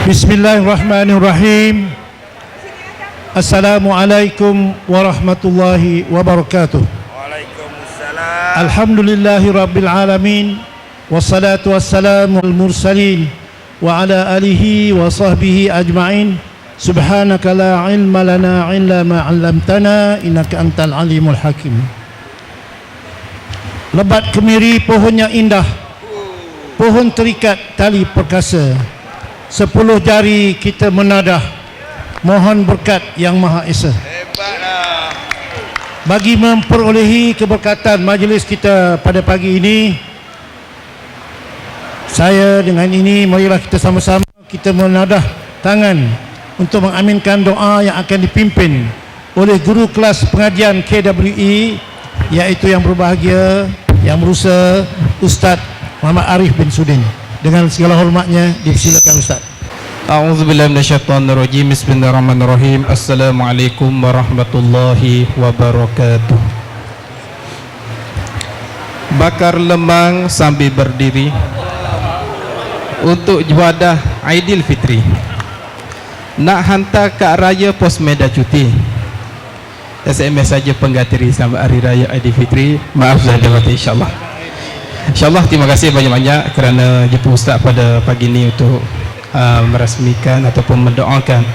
Bismillahirrahmanirrahim. Assalamualaikum warahmatullahi wabarakatuh. Waalaikumsalam. Alhamdulillahi rabbil alamin. Wassalatu wassalamu al mursalin wa ala alihi wa sahbihi ajma'in. Subhanaka la ilma lana illa ma 'allamtana innaka antal alimul hakim. Lebat kemiri pohonnya indah, pohon terikat tali perkasa. 10 jari kita menadah, mohon berkat yang Maha Esa. Hebatlah. Bagi memperolehi keberkatan majlis kita pada pagi ini, saya dengan ini marilah kita sama-sama kita menadah tangan untuk mengaminkan doa yang akan dipimpin oleh guru kelas pengajian KWE, iaitu yang berbahagia, yang berusaha Ustaz Muhammad Arif bin Sudin. Dengan segala hormatnya dipersilakan Ustaz. A'udzubillahi minasyaitonirrajim. Bismillahirrahmanirrahim. Assalamualaikum warahmatullahi wabarakatuh. Bakar lemang sambil berdiri untuk juadah Aidilfitri. Nak hantar kad raya pos medan cuti. SMS saja penggatiri sama hari raya Aidilfitri. Maaf zahir batin insya-Allah. InsyaAllah terima kasih banyak-banyak kerana jumpa Ustaz pada pagi ini untuk merasmikan ataupun mendoakan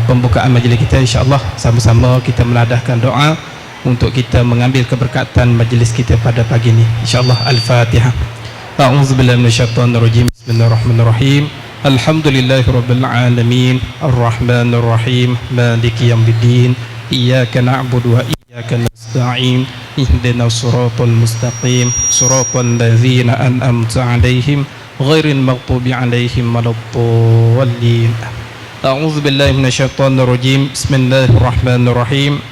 pembukaan majlis kita. InsyaAllah sama-sama kita menadahkan doa untuk kita mengambil keberkatan majlis kita pada pagi ini. InsyaAllah. Al-Fatihah. A'udzubillahi minasyaitonirrajim. Bismillahirrahmanirrahim. Alhamdulillahirabbil alamin. Arrahmanirrahim. Maliki yaumiddin. Iyyaka na'budu wa iyyaka nasta'in. Ihdinas siratal mustaqim. Siratal ladzina an'amta 'alaihim ghairil maghdubi 'alaihim waladdallin. A'udzu billahi minasyaitonir rajim. Bismillahirrahmanirrahim.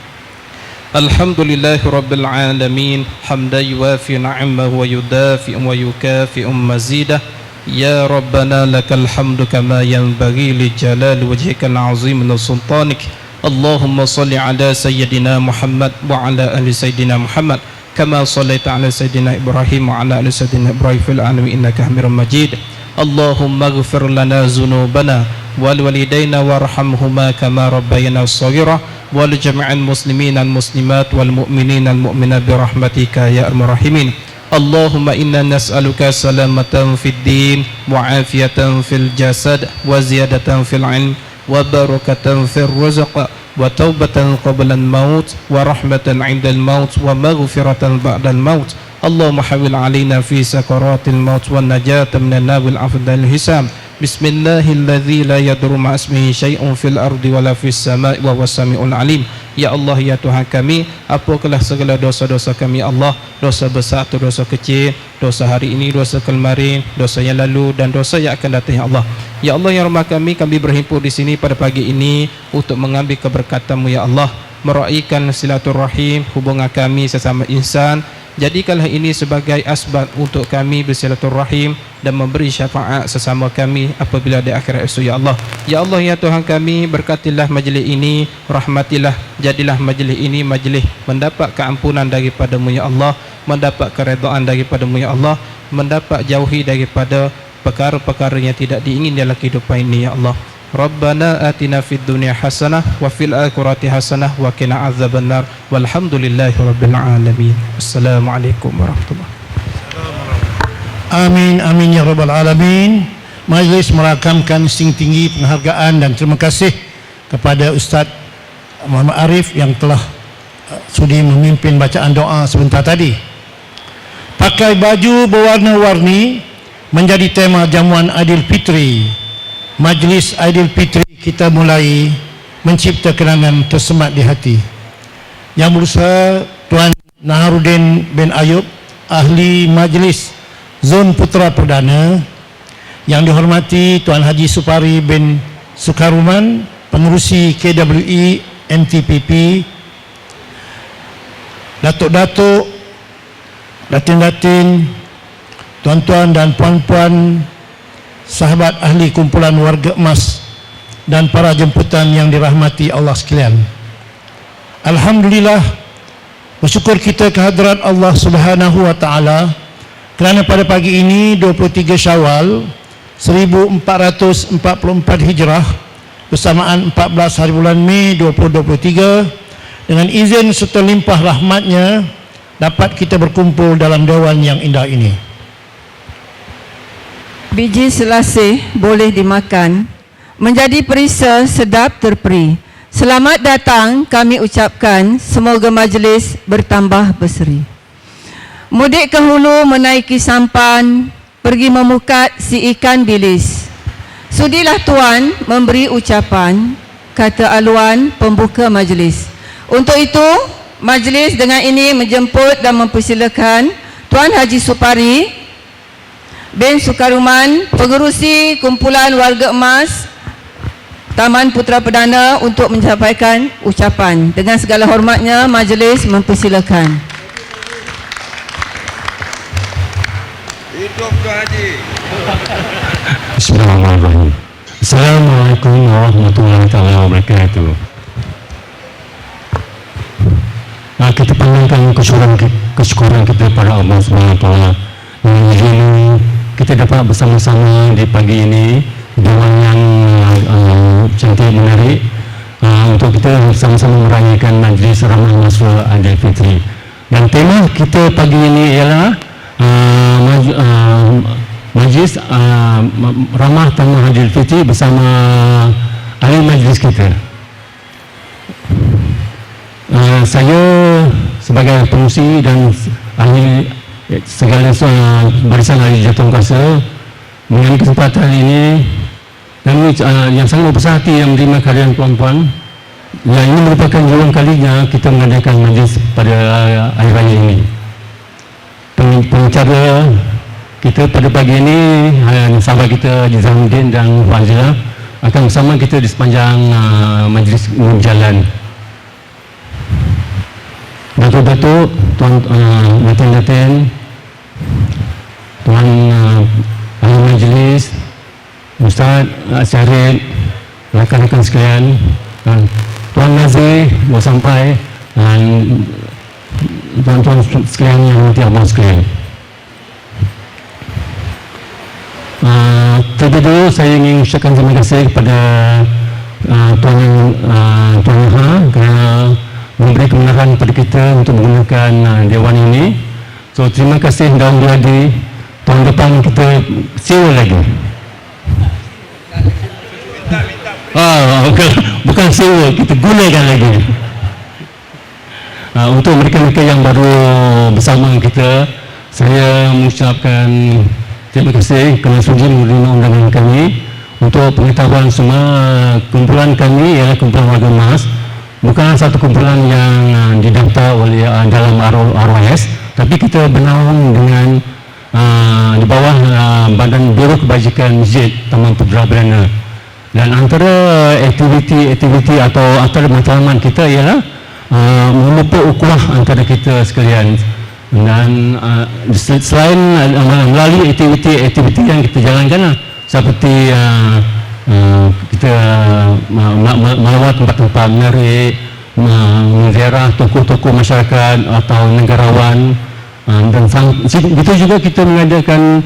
Alhamdulillahirabbil alamin. Hamdan yuwafi ni'amahu wa yudafi'u wa yukafi'u mazidah. Ya Rabbana lakal hamdu kama yanbaghi li jalali wajhikal 'azim wa sultanik. Allahumma salli ala sayyidina Muhammad wa ala ali sayyidina Muhammad kama sallaita ala sayyidina Ibrahim wa ala ali sayyidina Ibrahim fil alamin innaka Hamidum Majid. Allahumma ighfir lana dzunubana wal walidayna warhamhuma kama rabbayana shaghira wal jami'al muslimin al muslimat wal mu'minin al mu'minat bi rahmatika ya arhamar rahimin. Allahumma inna nas'aluka salamatan fid din wa afiyatan fil jasad wa ziyadatan fil ilm wa barakatan fir rizq wa taubatan qabla al-maut wa rahmatan 'inda al-maut wa maghfiratan ba'da al-maut. Allahumma hawil 'alaina fi sakaratil maut wa najatan minan nar wal afdal hisab. Bismillahilladzi la yadurru ma ismihi syai'un fil ardi wala fis sama'i wa huwas samiul 'alim. Ya Allah, ya Tuhan kami, apalah segala dosa-dosa kami Allah, dosa besar atau dosa kecil, dosa hari ini, dosa kemarin, dosa yang lalu dan dosa yang akan datang ya Allah. Ya Allah yang rahmat kami berhimpun di sini pada pagi ini untuk mengambil keberkatan-Mu ya Allah, meraihkan silaturahim hubungan kami sesama insan. Jadikanlah ini sebagai asbab untuk kami bersilaturahim dan memberi syafaat sesama kami apabila di akhirat esok ya Allah. Ya Allah ya Tuhan kami, berkatilah majlis ini, rahmatilah, jadilah majlis ini majlis mendapat keampunan daripada-Mu ya Allah, mendapat keredaan daripada-Mu ya Allah, mendapat jauhi daripada perkara-perkara yang tidak diingin dalam kehidupan ini ya Allah. Rabbana atina fid dunya hasanah wa fil akhirati hasanah wa qina azabannar walhamdulillahi rabbil alamin. Assalamualaikum warahmatullahi wabarakatuh. Amin amin ya rabbal alamin. Majlis merakamkan setinggi penghargaan dan terima kasih kepada Ustaz Muhammad Arif yang telah sudi memimpin bacaan doa sebentar tadi. Pakai baju berwarna-warni menjadi tema jamuan Aidilfitri. Majlis Aidilfitri kita mulai mencipta kenangan tersemat di hati. Yang berusaha Tuan Naharuddin bin Ayub, ahli majlis Zon Putra Perdana. Yang dihormati Tuan Haji Supari bin Sukaruman, pengerusi KWE MTPP. Datuk-datuk, datin-datin, tuan-tuan dan puan-puan, sahabat ahli kumpulan warga emas dan para jemputan yang dirahmati Allah sekalian. Alhamdulillah, bersyukur kita kehadrat Allah Subhanahu wa taala kerana pada pagi ini 23 Syawal 1444 Hijrah bersamaan 14 hari bulan Mei 2023, dengan izin serta limpah rahmatnya dapat kita berkumpul dalam dewan yang indah ini. Biji selasih boleh dimakan, menjadi perisa sedap terperi. Selamat datang kami ucapkan, semoga majlis bertambah berseri. Mudik ke hulu menaiki sampan, pergi memukat si ikan bilis. Sudilah tuan memberi ucapan, kata aluan pembuka majlis. Untuk itu, majlis dengan ini menjemput dan mempersilakan Tuan Haji Supari bin Sukaruman, pengerusi kumpulan warga emas Taman Putra Perdana, untuk menyampaikan ucapan. Dengan segala hormatnya, majlis mempersilakan. Hidup Tuan Haji. Bismillahirrahmanirrahim. Assalamualaikum warahmatullahi wabarakatuh. Kita panjangkan kesyukuran kita pada Allah SWT. Kita dapat bersama-sama di pagi ini dengan yang cantik menarik untuk kita sama-sama merayakan majlis Ramah Masra Aidilfitri. Dan tema kita pagi ini ialah majlis Ramah Tamah Aidilfitri bersama ahli majlis kita. Saya sebagai pengurusi dan ahli segala barisan ahli jatuh kuasa mengenai kesempatan ini, dan yang sangat berbesar hati yang menerima kehadiran puan-puan, yang ini merupakan berulang kalinya kita mengadakan majlis pada hari raya ini. Pengacara kita pada pagi ini, sahabat kita Jizamudin dan Fazila, akan bersama kita di sepanjang majlis berjalan. Datuk-datuk, tuan datin-datin, tuan ahli majlis, Ustaz Syarif, rakan-rakan sekalian, Tuan Nazir baru sampai, dan tuan-tuan sekalian yang nanti abang sekalian. Terlebih dahulu saya ingin ucapkan terima kasih kepada Tuan Ha kerana memberi kebenaran kepada kita untuk menggunakan dewan ini. So terima kasih, dan jadi tahun depan kita sewa lagi. Bukan sewa, kita gunakan lagi. Untuk mereka-mereka yang baru bersama kita, saya mengucapkan terima kasih kerana sudi menerima undangan kami. Untuk pengetahuan semua, kumpulan kami ialah kumpulan warga emas, bukan satu kumpulan yang didaftar oleh dalam ROS, tapi kita bernaung dengan di bawah Badan Biro Kebajikan Masjid Taman Putra Perdana. Dan antara aktiviti atau antara matlamat kita ialah memupuk ukhuwah antara kita sekalian. Dan selain melalui aktiviti yang kita jalankan, seperti kita melawat tempat-tempat menarik, menziarah tokoh-tokoh masyarakat atau negarawan, dan itu juga kita mengadakan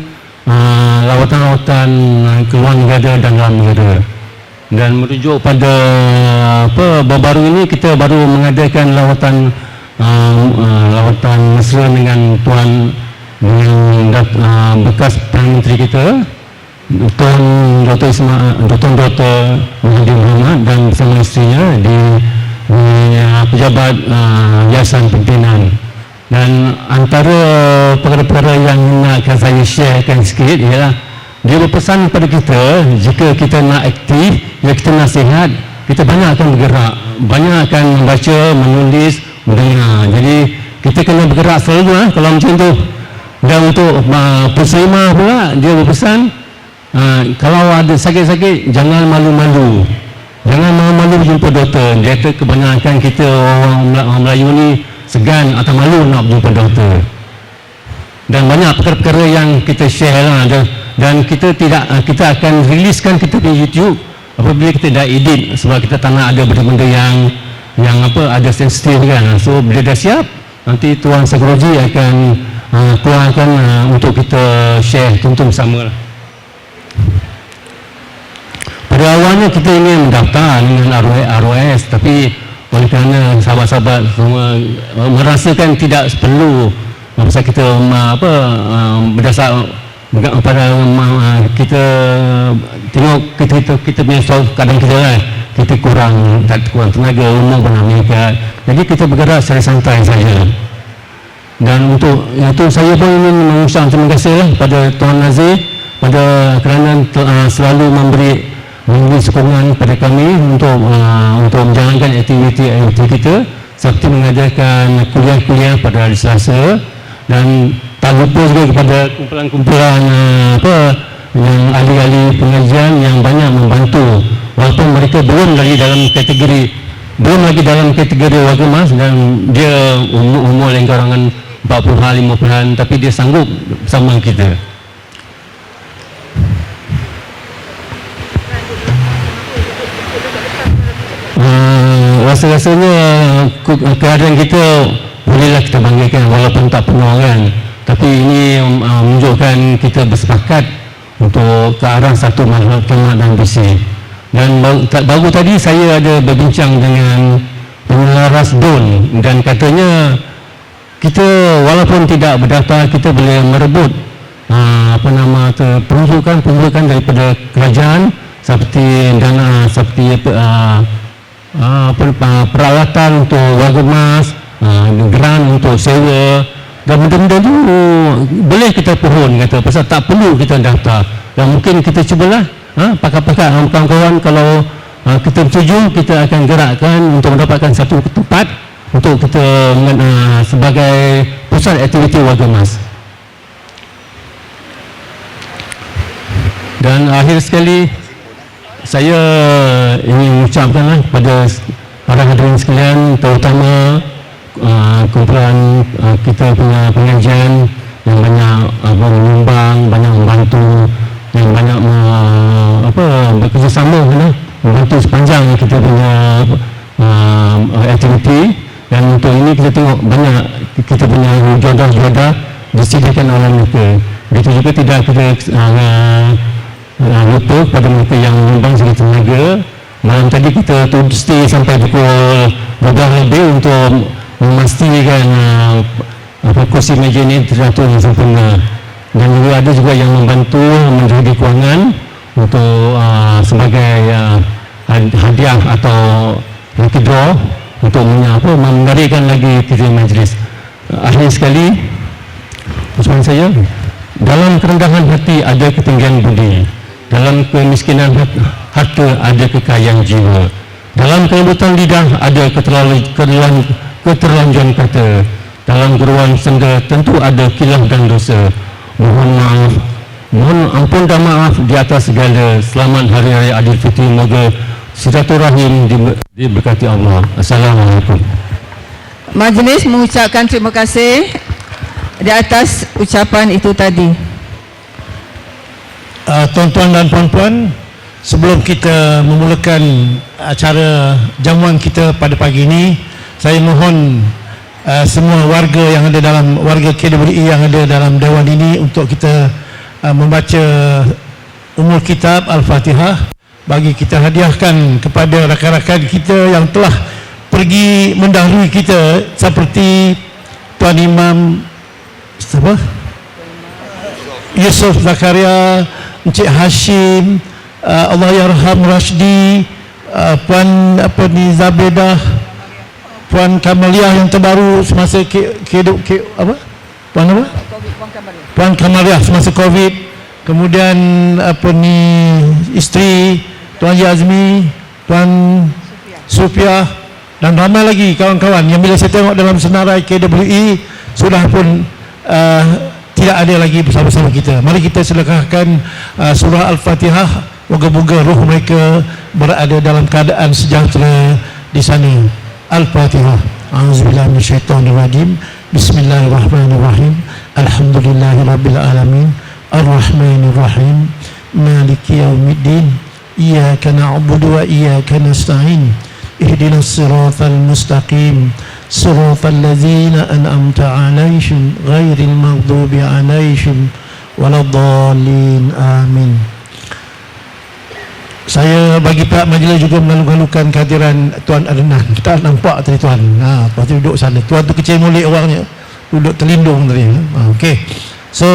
lawatan-lawatan ke luar negara dan dalam negara. Dan merujuk pada baru-baru ini kita baru mengadakan lawatan mesra dengan tuan, dengan bekas Perdana Menteri kita, Tuan Dr. Mahathir Mohamad, dan bersama isterinya di pejabat Yayasan Pimpinan. Dan antara perkara-perkara yang nak saya sharekan sikit ialah dia berpesan kepada kita, jika kita nak aktif, jika kita nak sihat, kita banyak akan bergerak, banyak akan membaca, menulis, mendengar. Jadi kita kena bergerak selalu kalau macam tu. Dan untuk Puslimah pula, dia berpesan, kalau ada sakit-sakit, jangan malu-malu. Jangan malu-malu jumpa doktor. Dia kata kebanyakan kita orang Melayu ni segan atau malu nak jumpa doktor. Dan banyak perkara-perkara yang kita share lah. Dan kita akan riliskan kita di YouTube apabila kita dah edit, sebab kita tak nak ada benda-benda yang ada sensitif kan. So bila dah siap, nanti Tuan Psikologi akan keluarkan untuk kita share, tonton bersama lah. memang kita ingin mendaftar dengan ROS, tapi oleh kerana sahabat-sahabat semua merasakan tidak perlu pasal kita berdasar pada kita tengok kita punya kadang kita kita kurang tenaga, umur pernah meningkat, jadi kita bergerak secara santai saja. Dan untuk itu saya pun ingin mengucapkan terima kasih pada Tuan Nazir kerana selalu memberi sokongan pada kami untuk menjalankan aktiviti kita, seperti mengajarkan kuliah-kuliah pada hari Selasa, dan tak lupa juga kepada kumpulan-kumpulan yang ahli-ahli pengajian yang banyak membantu, walaupun mereka belum lagi dalam kategori warga emas, dan dia umur yang karangan 40-an 50-an, tapi dia sanggup bersama kita. Rasa-rasanya keadaan kita bolehlah kita banggakan walaupun tak penuh kan, tapi ini menunjukkan kita bersepakat untuk ke arah satu matlamat dan visi. Dan baru tadi saya ada berbincang dengan pengelaras DUN, dan katanya kita walaupun tidak berdaftar, kita boleh merebut peruntukan daripada kerajaan, seperti dana, seperti peralatan untuk warga emas, grant untuk sewa, dan benda-benda tu boleh kita pohon kata, pasal tak perlu kita daftar. Dan mungkin kita cubalah pakar-pakar kawan-kawan, kalau kita setuju, kita akan gerakkan untuk mendapatkan satu tempat untuk kita sebagai pusat aktiviti warga emas. Dan akhir sekali, saya ingin mengucapkan kepada para hadirin sekalian, terutama kumpulan kita punya pengajian yang banyak menyumbang, banyak membantu, yang banyak bekerjasama membantu sepanjang kita punya aktiviti. Dan untuk ini kita tengok banyak kita punya jodoh-jodoh disediakan oleh mereka. Begitu juga tidak kita lupa pada mereka yang menyumbang segi tenaga. Malam tadi kita stay sampai pukul 12 lebih untuk memastikan kursi meja ini teratur yang sempurna. Dan juga ada juga yang membantu menjadi kewangan untuk sebagai hadiah atau lucky draw untuk menarikkan lagi kita majlis. Akhir sekali, ucapan saya, dalam kerendahan hati ada ketinggian budi, dalam kemiskinan harta ada kekayaan jiwa, dalam kelembutan lidah ada keterlanjuran kata, dalam geruan senda tentu ada khilaf dan dosa. Mohon ampun dan maaf di atas segala. Selamat Hari Raya Aidilfitri, moga silaturahim diberkati Allah. Assalamualaikum. Majlis mengucapkan terima kasih di atas ucapan itu tadi. Tuan-tuan dan puan-puan, sebelum kita memulakan acara jamuan kita pada pagi ini, saya mohon semua warga yang ada dalam warga KWI yang ada dalam dewan ini untuk kita membaca umul kitab Al-Fatihah, bagi kita hadiahkan kepada rakan-rakan kita yang telah pergi mendahului kita, seperti Tuan Imam Yusuf Zakaria, Encik Hashim, Allahyarham Rashdi, Puan Zabedah, Puan Kamaliah yang terbaru semasa Puan Kamaliah semasa Covid, kemudian isteri Tuan Yazmi, Tuan Sufiah, dan ramai lagi kawan-kawan yang bila saya tengok dalam senarai KWI sudah pun tidak ada lagi bersama-sama kita. Mari kita silakan surah Al-Fatihah, moga-moga roh mereka berada dalam keadaan sejahtera di sana. Al-Fatihah. A'udzubillahi minasyaitonirrajim. Bismillahirrahmanirrahim. Alhamdulillahirabbil alamin. Arrahmanirrahim. Maliki yaumiddin. Iyyaka na'budu wa iyyaka nasta'in. Ihdinas siratal mustaqim. Siratal ladzina an'amta 'alaihim ghairil maghdubi 'alaihim waladdallin. Amin. saya bagi pihak majlis juga mengalu-alukan kehadiran Tuan Adnan. Kita nampak tadi Tuan. Lepas tu duduk sana. Tuan tu kecil mulik orangnya. Duduk terlindung tadi. Okey. So,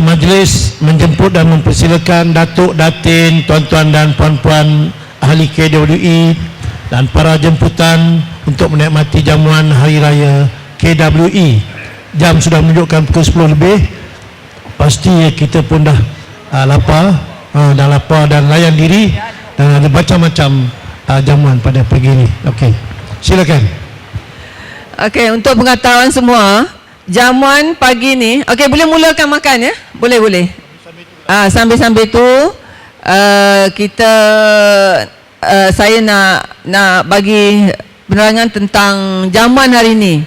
majlis menjemput dan mempersilakan Datuk, Datin, tuan-tuan dan puan-puan ahli KWI dan para jemputan untuk menikmati jamuan Hari Raya KWI. Jam sudah menunjukkan pukul 10 lebih. Pasti kita pun dah lapar. Dah lapar dan layan diri dan ada macam-macam jamuan pada pagi ini. Okey, silakan. Okey, untuk pengetahuan semua, jamuan pagi ni, okey, boleh mulakan makan ya? Boleh. Sambil-sambil tu kita saya nak bagi penerangan tentang jamuan hari ni.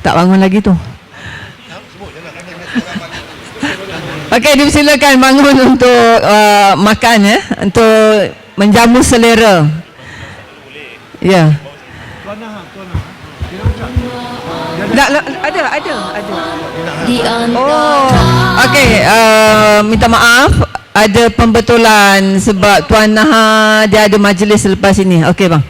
Tak bangun lagi tu. Okey, dipersilakan bangun untuk makan ya, untuk menjamu selera. Ya. Ada. Oh, okey. Minta maaf, ada pembetulan sebab Tuan Naha dia ada majlis selepas ini. Okey bang.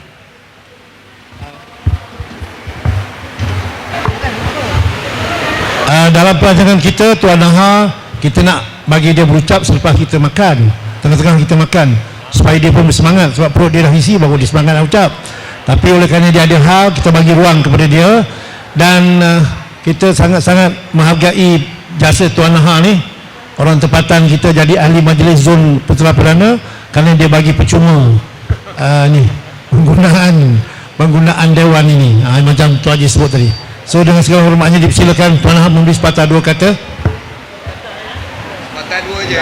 Dalam perancangan kita, Tuan Naha, kita nak bagi dia berucap selepas kita makan, tengah-tengah kita makan, supaya dia pun bersemangat, sebab perut dia dah isi baru dia semangat nak ucap. Tapi oleh kerana dia ada hal, kita bagi ruang kepada dia. Dan kita sangat-sangat menghargai jasa Tuan Naha ni, orang tempatan kita jadi ahli majlis zon Putra Perdana, kerana dia bagi percuma ni penggunaan dewan ini, macam Tuan Haji sebut tadi. So dengan segala hormatnya dipersilakan Tuan Naha memberi sepatah dua kata. Makan dua je.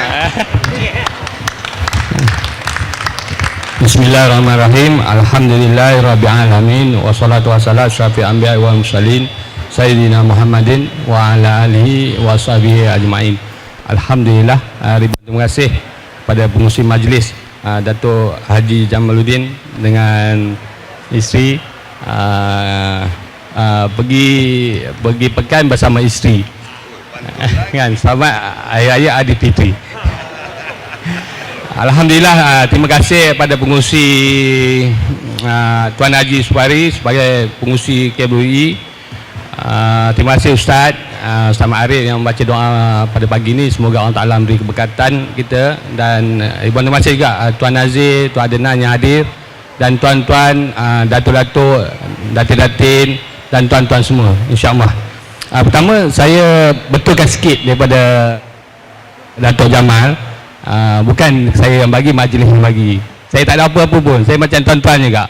Bismillahirrahmanirrahim. Alhamdulillahirrabbilalamin. Wassalatu wassalamu syafi'il anbiya'i wal mursalin Sayyidina Muhammadin wa ala alihi wa sahbihi ajma'in. Alhamdulillah, terima kasih pada pengurusi majlis Datuk Haji Jamaluddin dengan isteri pergi pekan bersama isteri. Kan, selamat Hari Raya Aidilfitri. Alhamdulillah, terima kasih pada pengurusi Tuan Haji Subari sebagai pengurusi KWI. Terima kasih Ustaz Ma'arif yang membaca doa pada pagi ini. Semoga Allah Ta'ala memberi keberkatan kita. Dan terima kasih juga Tuan Nazir, Tuan Adnan yang hadir, dan tuan-tuan, datuk-datuk, datin-datin dan tuan-tuan semua, insya-Allah. Pertama, saya betulkan sikit daripada Datuk Jamal. Bukan saya yang bagi, majlis yang bagi. Saya tak ada apa-apa pun. Saya macam tuan-tuan juga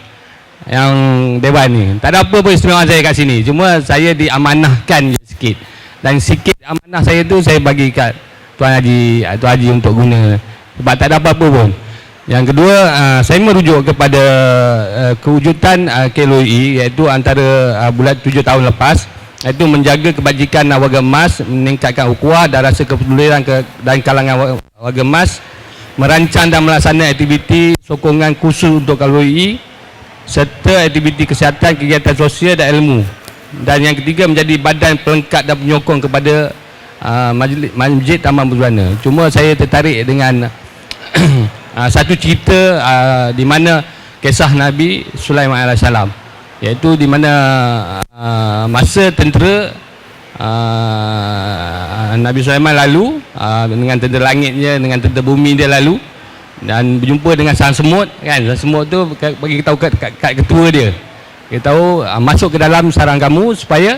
yang dewan ni. Tak ada apa pun istimewa saya kat sini. Cuma saya diamanahkan sikit. Dan sikit amanah saya tu saya bagi kat Tuan Haji untuk guna. Sebab tak ada apa-apa pun. Yang kedua, saya merujuk kepada kewujudan KLOI, iaitu antara bulan 7 tahun lepas, iaitu menjaga kebajikan warga emas, meningkatkan ukhuwah dan rasa kepedulian dan kalangan warga emas, merancang dan melaksanakan aktiviti sokongan khusus untuk KLOI, serta aktiviti kesihatan, kegiatan sosial dan ilmu. Dan yang ketiga, menjadi badan pelengkap dan penyokong kepada Masjid Taman Berbusana. Cuma saya tertarik dengan satu cerita di mana kisah Nabi Sulaiman AS, iaitu di mana masa tentera Nabi Sulaiman lalu dengan tentera langitnya, dengan tentera bumi dia lalu dan berjumpa dengan sarang semut, kan. Sarang semut tu bagi tahu kat ketua dia, dia tahu masuk ke dalam sarang kamu supaya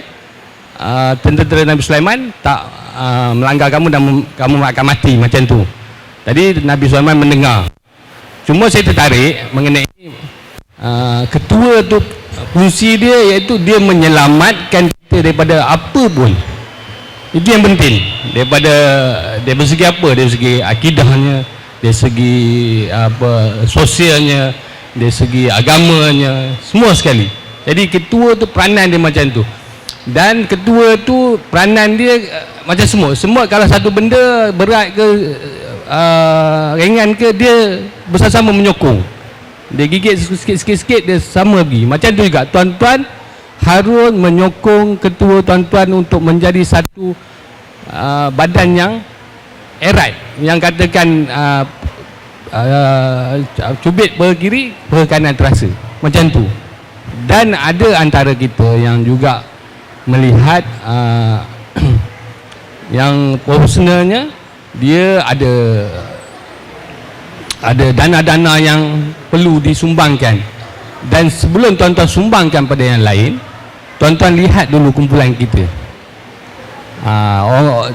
tentera Nabi Sulaiman tak melanggar kamu dan kamu akan mati, macam tu. Tadi Nabi Sulaiman mendengar. Cuma saya tertarik mengenai ketua tu, fungsi dia iaitu dia menyelamatkan kita daripada apa pun. Itu yang penting. Dari segi apa? Dari segi akidahnya, dari segi sosialnya, dari segi agamanya, semua sekali. Jadi ketua tu peranan dia macam tu. Dan ketua tu peranan dia macam semut. Semut kalau satu benda berat ke ringan ke, dia bersama-sama menyokong. Dia gigit sikit-sikit dia sama pergi. Macam tu juga tuan-tuan harus menyokong ketua tuan-tuan untuk menjadi satu badan yang erat yang katakan cubit per kiri per kanan terasa macam tu. Dan ada antara kita yang juga melihat yang profesionalnya dia ada dana-dana yang perlu disumbangkan, dan sebelum tuan-tuan sumbangkan pada yang lain, tuan-tuan lihat dulu kumpulan kita.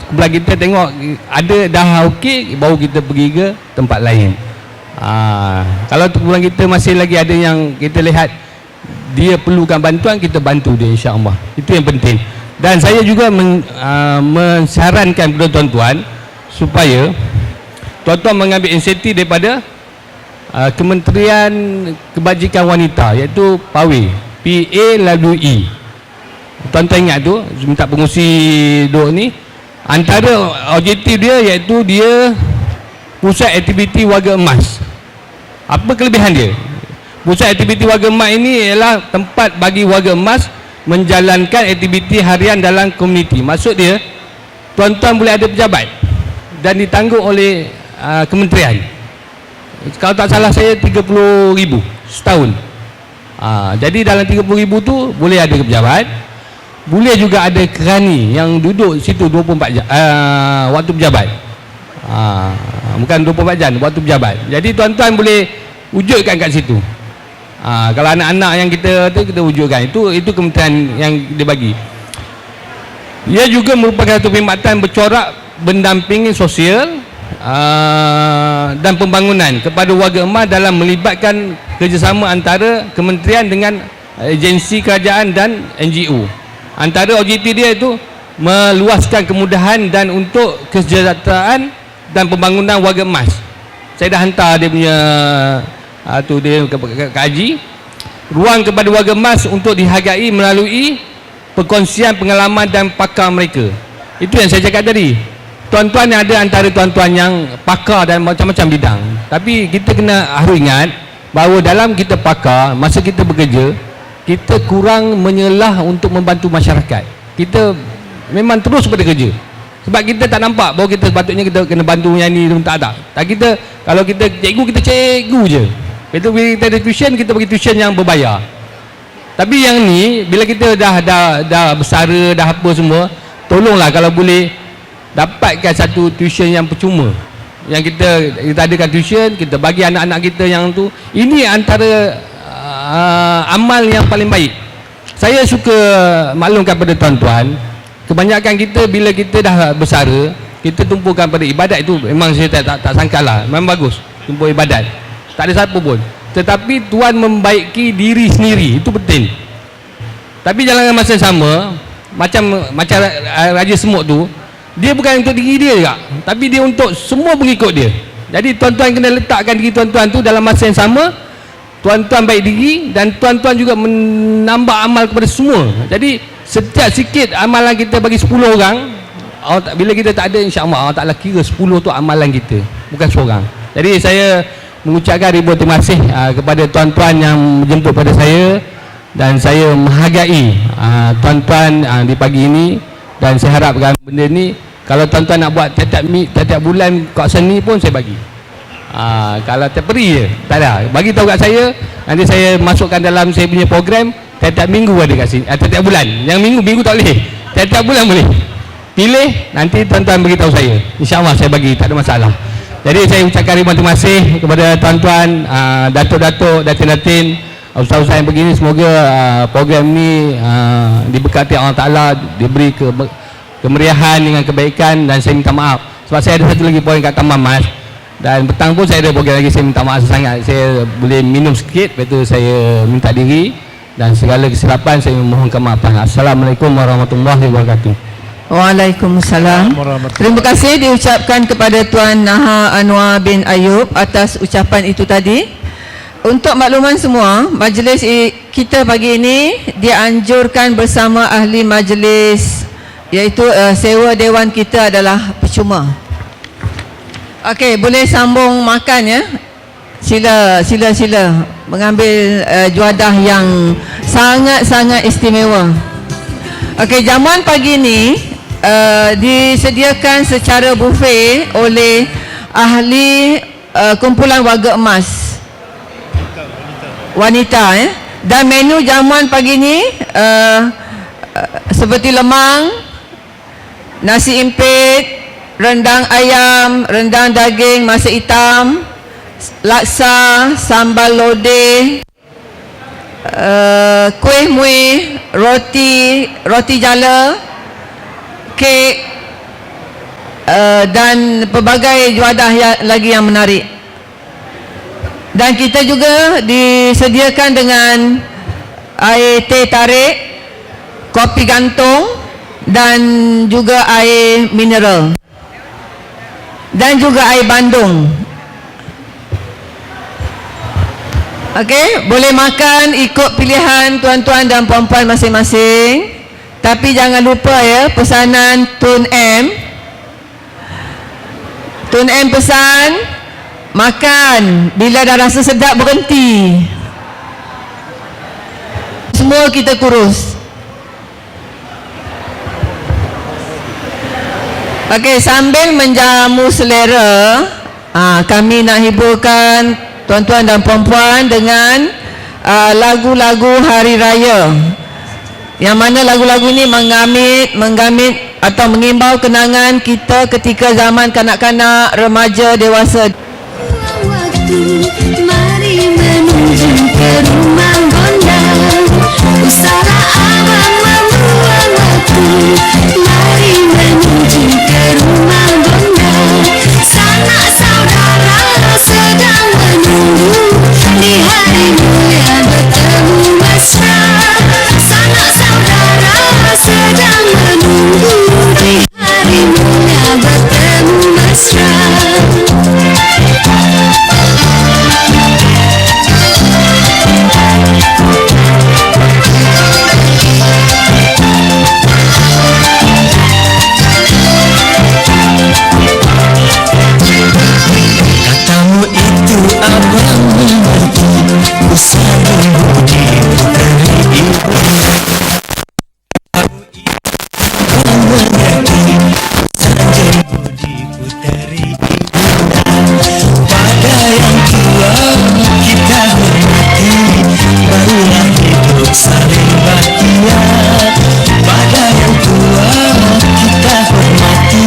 Kumpulan kita tengok ada dah okey, baru kita pergi ke tempat lain. Kalau kumpulan kita masih lagi ada yang kita lihat dia perlukan bantuan, kita bantu dia, insya-Allah. Itu yang penting. Dan saya juga mensarankan kepada tuan-tuan supaya tuan-tuan mengambil inisiatif daripada Kementerian Kebajikan Wanita, iaitu PAWE, PAWE. Tuan-tuan ingat tu, minta pengurusi duk ni, antara objektif dia iaitu dia pusat aktiviti warga emas. Apa kelebihan dia? Pusat aktiviti warga emas ini ialah tempat bagi warga emas menjalankan aktiviti harian dalam komuniti. Maksud dia, tuan-tuan boleh ada pejabat dan ditanggung oleh kementerian. Kalau tak salah saya 30,000 setahun. Jadi dalam 30,000 tu boleh ada pejabat, boleh juga ada kerani yang duduk situ 24 jam waktu pejabat. Bukan 24 jam, waktu pejabat. Jadi tuan-tuan boleh wujudkan kat situ. Kalau anak-anak yang kita wujudkan, itu kementerian yang dia bagi. Ia juga merupakan satu perkhidmatan bercorak mendampingi sosial dan pembangunan kepada warga emas dalam melibatkan kerjasama antara kementerian dengan agensi kerajaan dan NGO. Antara objektif dia itu meluaskan kemudahan dan untuk kesejahteraan dan pembangunan warga emas. Saya dah hantar dia punya dia ke Haji. Ruang kepada warga emas untuk dihargai melalui perkongsian pengalaman dan pakar mereka. Itu yang saya cakap tadi. Tuan-tuan yang ada antara tuan-tuan yang pakar dan macam-macam bidang. Tapi kita harus ingat bahawa dalam kita pakar, masa kita bekerja, kita kurang menyelah untuk membantu masyarakat. Kita memang terus pada kerja. Sebab kita tak nampak bahawa kita sepatutnya kita kena bantu yang ni, tak. Kita kalau kita cikgu je. Bila kita ada tuition, kita bagi tuition yang berbayar. Tapi yang ni, bila kita dah bersara, dah apa semua, tolonglah kalau boleh dapatkan satu tuition yang percuma. Yang kita adakan tuition, kita bagi anak-anak kita yang tu. Ini antara amal yang paling baik. Saya suka maklumkan pada tuan-tuan, kebanyakan kita bila kita dah bersara, kita tumpukan pada ibadat. Itu memang saya tak sangka lah, memang bagus tumpuk ibadat, tak ada siapa pun. Tetapi Tuhan membaiki diri sendiri, itu penting. Tapi dalam masa sama, macam Raja Semut tu, dia bukan untuk diri dia juga, tapi dia untuk semua pengikut dia. Jadi tuan-tuan kena letakkan diri tuan-tuan tu dalam masa yang sama. Tuan-tuan baik diri dan tuan-tuan juga menambah amal kepada semua. Jadi setiap sikit amalan kita bagi 10 orang, bila kita tak ada, insya-Allah Allah Taala kira 10 tu amalan kita, bukan seorang. Jadi saya mengucapkan ribuan terima kasih kepada tuan-tuan yang menjemput pada saya, dan saya menghargai tuan-tuan di pagi ini. Dan saya harapkan benda ni, kalau tuan-tuan nak buat tiap bulan kawasan ni pun saya bagi. Kalau tiap hari je, tak ada. Bagi tahu kat saya, nanti saya masukkan dalam saya punya program. Tiap-tiap minggu ada kat sini, tiap-tiap bulan. Yang minggu tak boleh, tiap-tiap bulan boleh. Pilih, nanti tuan-tuan beritahu saya, insya-Allah saya bagi, tak ada masalah. Jadi saya ucapkan ribuan terima kasih kepada tuan-tuan, datuk-datuk, datin-datin, ustaz-ustaz yang begini. Semoga program ni diberkati Allah Ta'ala, diberi kemeriahan dengan kebaikan. Dan saya minta maaf sebab saya ada satu lagi poin kat Taman Mas, dan petang pun saya ada program lagi. Saya minta maaf sangat, saya boleh minum sikit, lepas tu saya minta diri, dan segala kesilapan saya memohonkan maaf. Assalamualaikum warahmatullahi wabarakatuh. Waalaikumsalam. Terima kasih diucapkan kepada Tuan Naha Anwar bin Ayub atas ucapan itu tadi. Untuk makluman semua, majlis kita pagi ini dianjurkan bersama ahli majlis, iaitu sewa dewan kita adalah percuma. Okey, boleh sambung makan ya. Sila mengambil juadah yang sangat-sangat istimewa. Okey, jamuan pagi ini disediakan secara buffet oleh ahli kumpulan warga emas wanita dan menu jamuan pagi ni seperti lemang, nasi impit, rendang ayam, rendang daging masak hitam, laksa, sambal lodeh, kuih muih, roti jala, kek dan pelbagai juadah lagi yang menarik. Dan kita juga disediakan dengan air teh tarik, kopi gantung dan juga air mineral dan juga air bandung. Okey, boleh makan ikut pilihan tuan-tuan dan puan-puan masing-masing. Tapi jangan lupa pesanan Tun M. Tun M pesan makan, bila dah rasa sedap berhenti. Semua kita kurus. Okey, sambil menjamu selera, kami nak hiburkan tuan-tuan dan puan-puan dengan lagu-lagu hari raya. Yang mana lagu-lagu ini menggamit atau mengimbau kenangan kita ketika zaman kanak-kanak, remaja, dewasa. Mari menuju ke rumah bonda, usaha abang membuang waktu. Mari menuju ke rumah bonda, sanak saudara sedang menunggu di hari mulia bertemu mesra. Sanak saudara sedang menunggu di hari mulia bertemu mesra. Katamu itu abang mengerti, ku saling budi dari ibu. Abang mengerti, saling budiku dari ibunda. Pada yang tua kita hormati, barulah hidup saling bahagia. Pada yang tua kita hormati,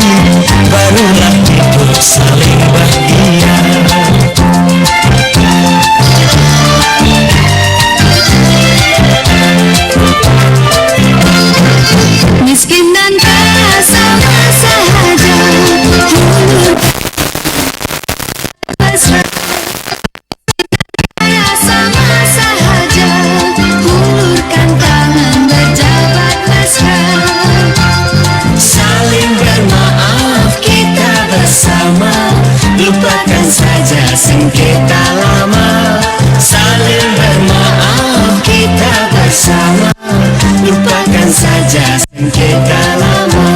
barulah hidup saling bahagia. Miskin dan kaya sama sahaja, hulur mesra. Kaya sama sahaja, hulurkan tangan berjabat mesra. Saling bermaaf kita bersama, lupakan saja sengketa lama. Saling bermaaf kita bersama, lupakan saja sengketa lama.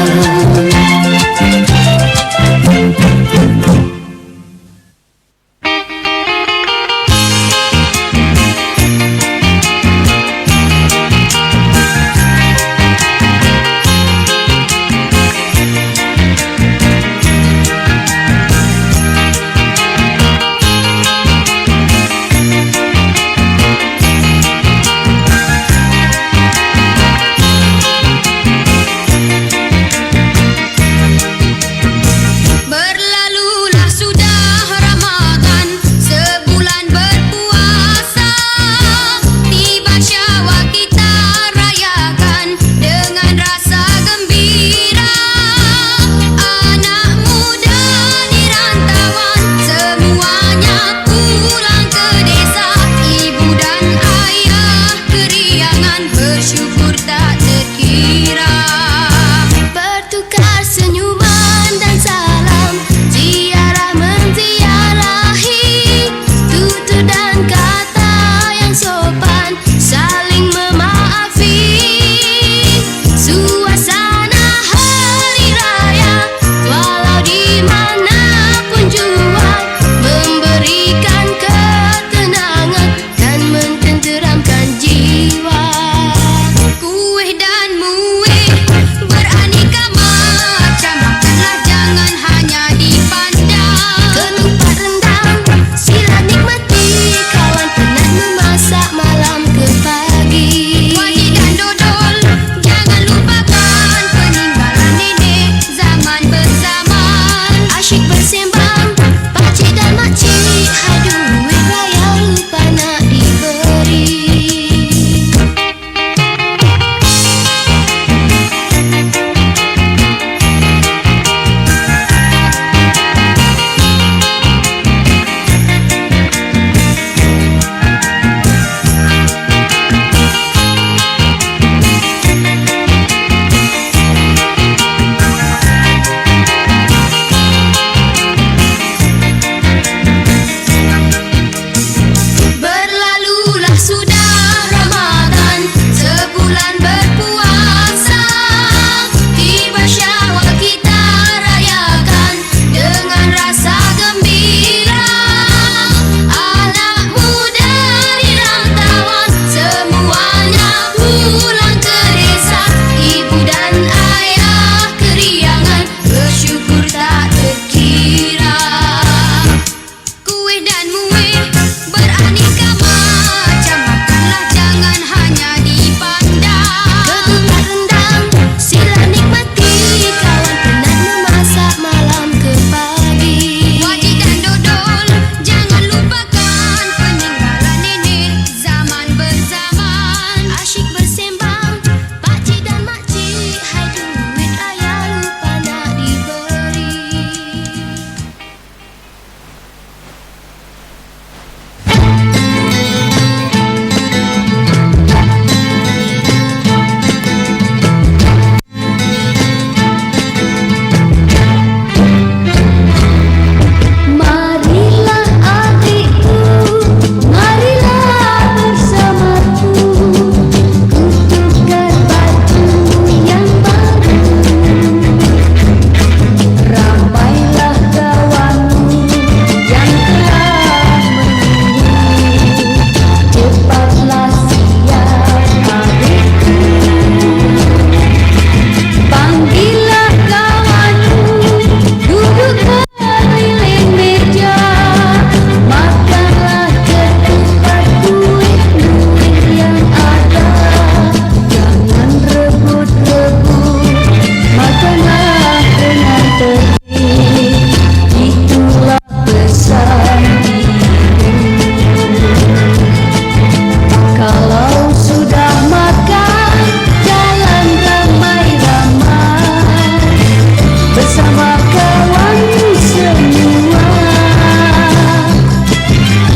bersama kawan semua.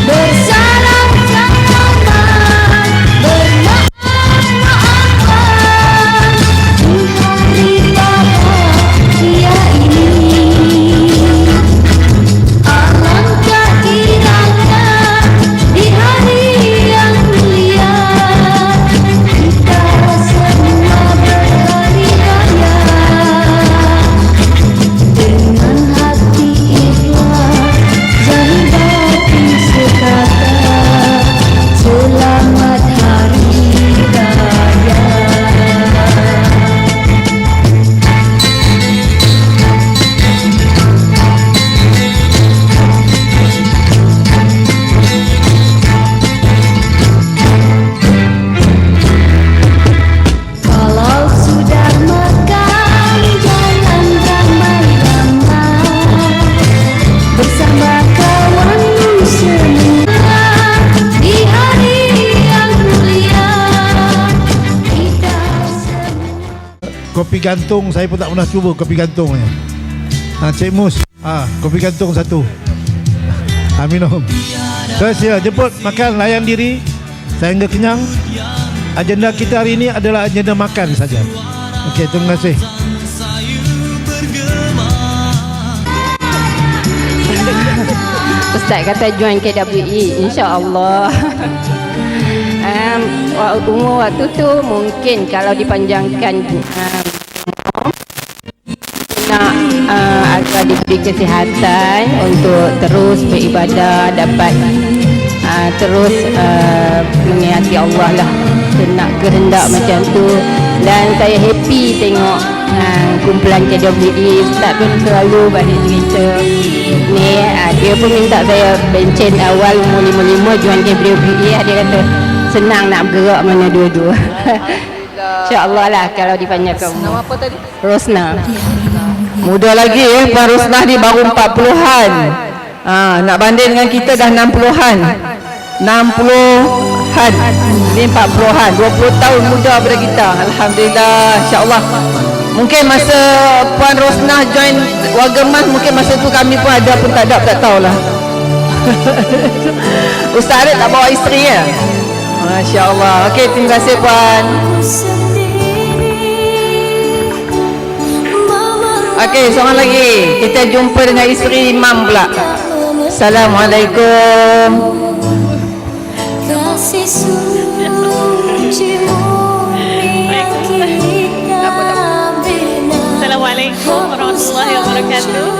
Bersalam-salaman, bermaaf-maafan di hari bahagia ini. Alangkah kiranya di hari yang mulia kita semua berhari raya dengan hati ikhlas zahir batin sekata selamat hari raya. Kalau sudah makan jangan ramai-ramai bersama kawan semua di hari yang mulia kita semua. Kopi gantung saya pun tak pernah cuba kopi gantung ni. Cik Mus, kopi gantung satu. Minum. Terus ya, jemput makan layan diri sehingga kenyang. Agenda kita hari ini adalah agenda makan saja. Okey, terima kasih. Ustaz kata join KWE, insya-Allah. Umur waktu tu mungkin kalau dipanjangkan nak agar diberi kesihatan untuk terus beribadah, dapat terus mengingati Allah lah, nak kehendak macam tu. Dan saya happy tengok kumpulan KWE. Ustaz pun selalu balik cerita ni, dia pun minta saya bencen awal umur 55 join KWE. Dia kata senang nak bergerak mana dua-dua. InsyaAllah lah kalau dipanjangkan umur. Nama apa tadi? Rosna. Muda lagi Puan Rosnah ni baru 40-an. Nak banding dengan kita dah 60-an. 60-an. Ni 40-an. 20 tahun muda daripada kita. Alhamdulillah, insya-Allah. Mungkin masa Puan Rosnah join Warga Emas, mungkin masa tu kami pun ada pun tak ada, tak tahulah. Ustaz Arif tak bawa isteri ya? Masya-Allah. Okey, terima kasih Puan. Okey, seorang lagi. Kita jumpa dengan isteri Imam pula. Assalamualaikum. Kasih sucimu yang kita bina. Assalamualaikum warahmatullahi wabarakatuh.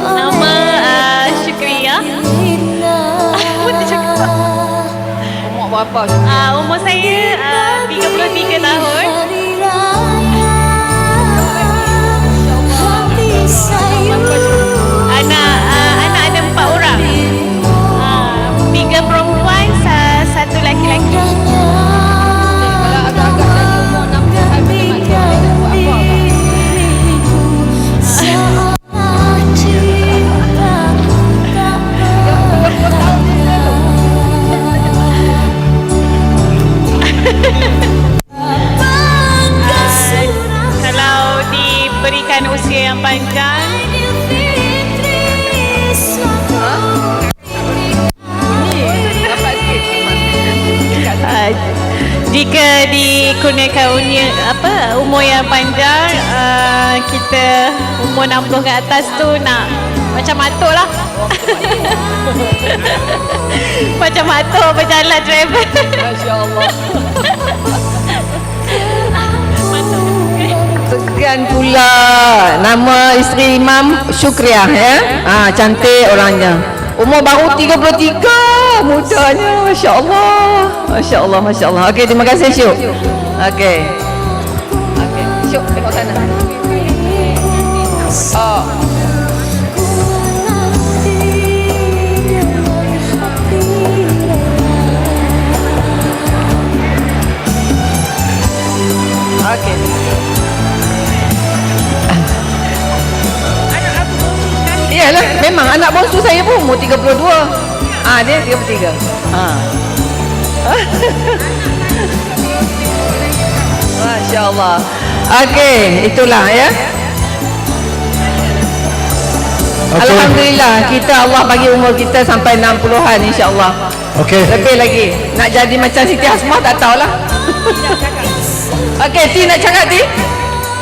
Nama Syukriya. Apa tu cakap? Umur berapa? Umur saya 33 tahun. Anak ada 4 orang. 3 perempuan, 1 lelaki. Kalau agak-agak lagi umur 60-an buat apa? Kalau diberikan usia yang panjang, jika dikurniakan umur yang panjang, kita umur 60 ke atas tu nak macam atuk lah. Macam atuk berjalan travel. Masya-Allah. Segan pula nama isteri Imam Syukriah ya. Cantik orangnya. Umur baru 33, mudanya. Masya-Allah. Masya-Allah, masya-Allah. Okey, terima kasih Syuk. Okey. Okey, Syuk tengok sana. Okey. Iyalah, memang anak bongsu saya pun umur 32. Dia 33. Masya-Allah. Okey, itulah ya. Alhamdulillah, kita Allah bagi umur kita sampai 60-an insya-Allah. Okey. Lebih lagi. Nak jadi macam Siti Hasmah tak tahulah. Okey, Ti nak cakap Ti?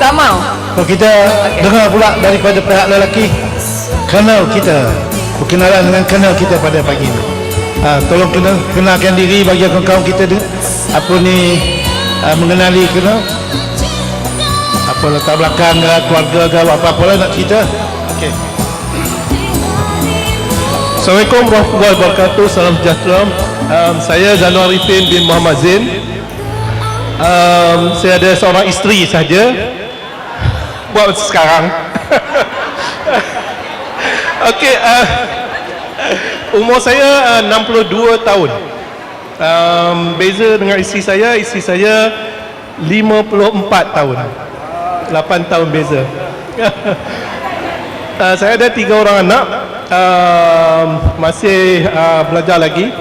Tak mau. Kalau kita dengar pula daripada pihak lelaki, kenal kita, perkenalan dengan kenal kita pada pagi ini. Tolong kenalkan diri bagi kawan-kawan kita apa ni, mengenali kenal apa latar belakang keluarga ke apa-apa lah nak cerita. Okey. Assalamualaikum warahmatullahi wabarakatuh. Salam sejahtera. Saya Zainul Arifin bin Muhammad Zain. Saya ada seorang isteri saja. Buat sekarang. Okey, umur saya 62 tahun. Beza dengan isteri saya 54 tahun. 8 tahun beza. Saya ada 3 orang anak. Masih belajar lagi.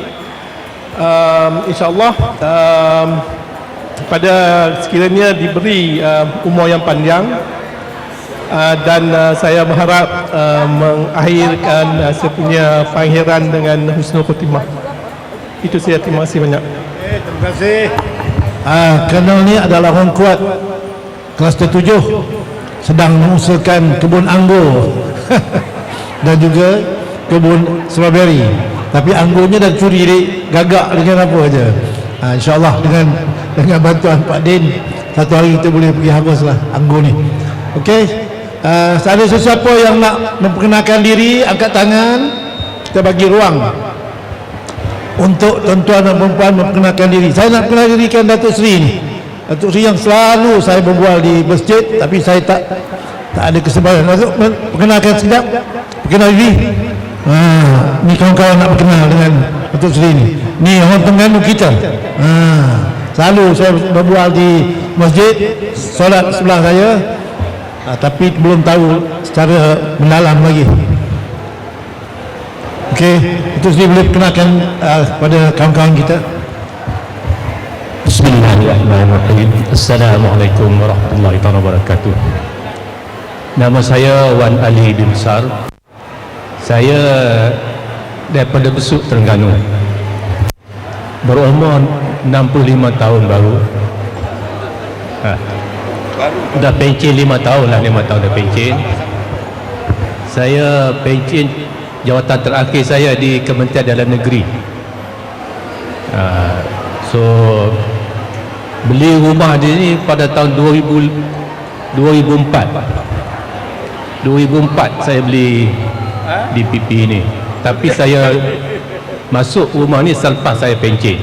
InsyaAllah pada sekiranya diberi umur yang panjang, dan saya berharap mengakhirkan saya punya pengakhiran dengan husnul khotimah. Itu saya, terima kasih banyak. Terima kasih. Kenal ni adalah orang kuat kelas 7, sedang mengusahakan kebun anggur dan juga kebun strawberry, tapi anggurnya dah curi gagak dengan apa aja. InsyaAllah dengan bantuan Pak Din, satu hari kita boleh pergi harvest lah anggur ni. Okey, ada sesiapa yang nak memperkenalkan diri, angkat tangan. Kita bagi ruang untuk tuan-tuan dan perempuan memperkenalkan diri. Saya nak perkenalkan dirikan Datuk Seri ni. Datuk Seri yang selalu saya berbual di masjid, tapi saya tak ada kesempatan. Datuk, perkenalkan sekejap. Perkenalkan diri. Ni kawan-kawan nak berkenal dengan Datuk Seri ni. Ni orang Terengganu kita. Selalu saya berbual di masjid, solat sebelah saya, tapi belum tahu secara mendalam lagi. Okey, Datuk Seri boleh perkenalkan kepada kawan-kawan kita. Bismillahirrahmanirrahim. Assalamualaikum warahmatullahi wabarakatuh. Nama saya Wan Ali bin Besar. Saya daripada Besut, Terengganu. Berumur 65 tahun baru. Dah pencen 5 tahun lah, 5 tahun dah pencen. Saya pencen jawatan terakhir saya di Kementerian Dalam Negeri. So beli rumah di sini pada tahun 2004 saya beli di PP ni. Tapi saya masuk rumah ni selepas saya pencen.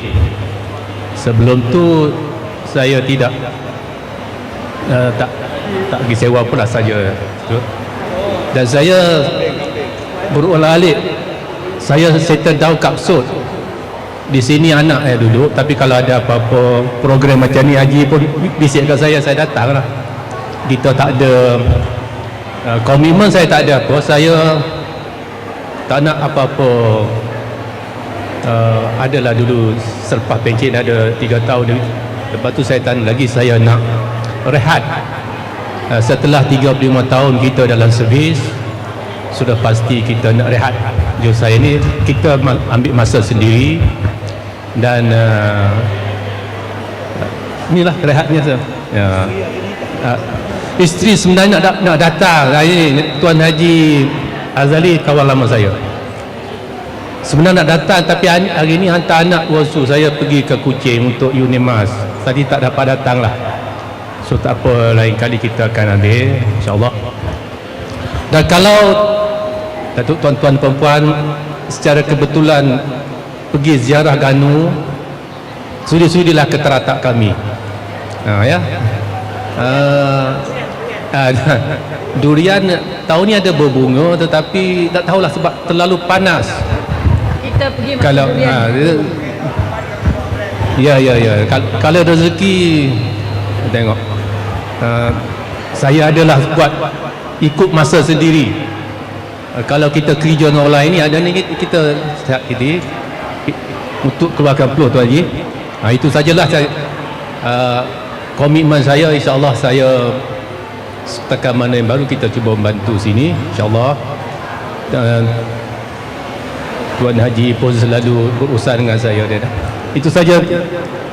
Sebelum tu saya tidak tak pergi sewa pula saja. Dan saya berulang-alik, saya settle down kapsul. Di sini anak saya duduk, tapi kalau ada apa-apa program macam ni, haji pun bisik kat saya datang lah. Kita tak ada komitmen, saya tak ada apa. Saya tak nak apa-apa. Adalah dulu selepas pencen ada 3 tahun. Lepas tu saya tanya lagi, saya nak rehat. Setelah 35 tahun kita dalam servis, sudah pasti kita nak rehat. Jadi saya ni, kita ambil masa sendiri. Dan inilah rehatnya saya. Isteri sebenarnya nak datang. Tuan Haji Azali kawan lama saya. Sebenarnya nak datang, tapi hari ni hantar anak wasu saya pergi ke Kuching untuk Unimas. Tadi tak dapat datang lah. So tak apa, lain kali kita akan ambil, insyaAllah. Dan kalau Datuk tuan-tuan perempuan secara kebetulan pergi ziarah Ganu, sudi-sudilah ke teratak kami. Ya. Durian tahun ni ada berbunga, tetapi tak tahulah sebab terlalu panas. Kita pergi makan Kalau durian. ya. Kalau rezeki tengok. Saya adalah buat ikut masa sendiri. Kalau kita kerja dengan orang lain ni, ada ni kita sihat kita untuk keluarkan peluh tu Haji. Itu sajalah saya, komitmen saya. InsyaAllah saya setakat mana yang baru kita cuba membantu sini, InsyaAllah. Dan Tuan Haji pun selalu berurusan dengan saya dia. Itu saja,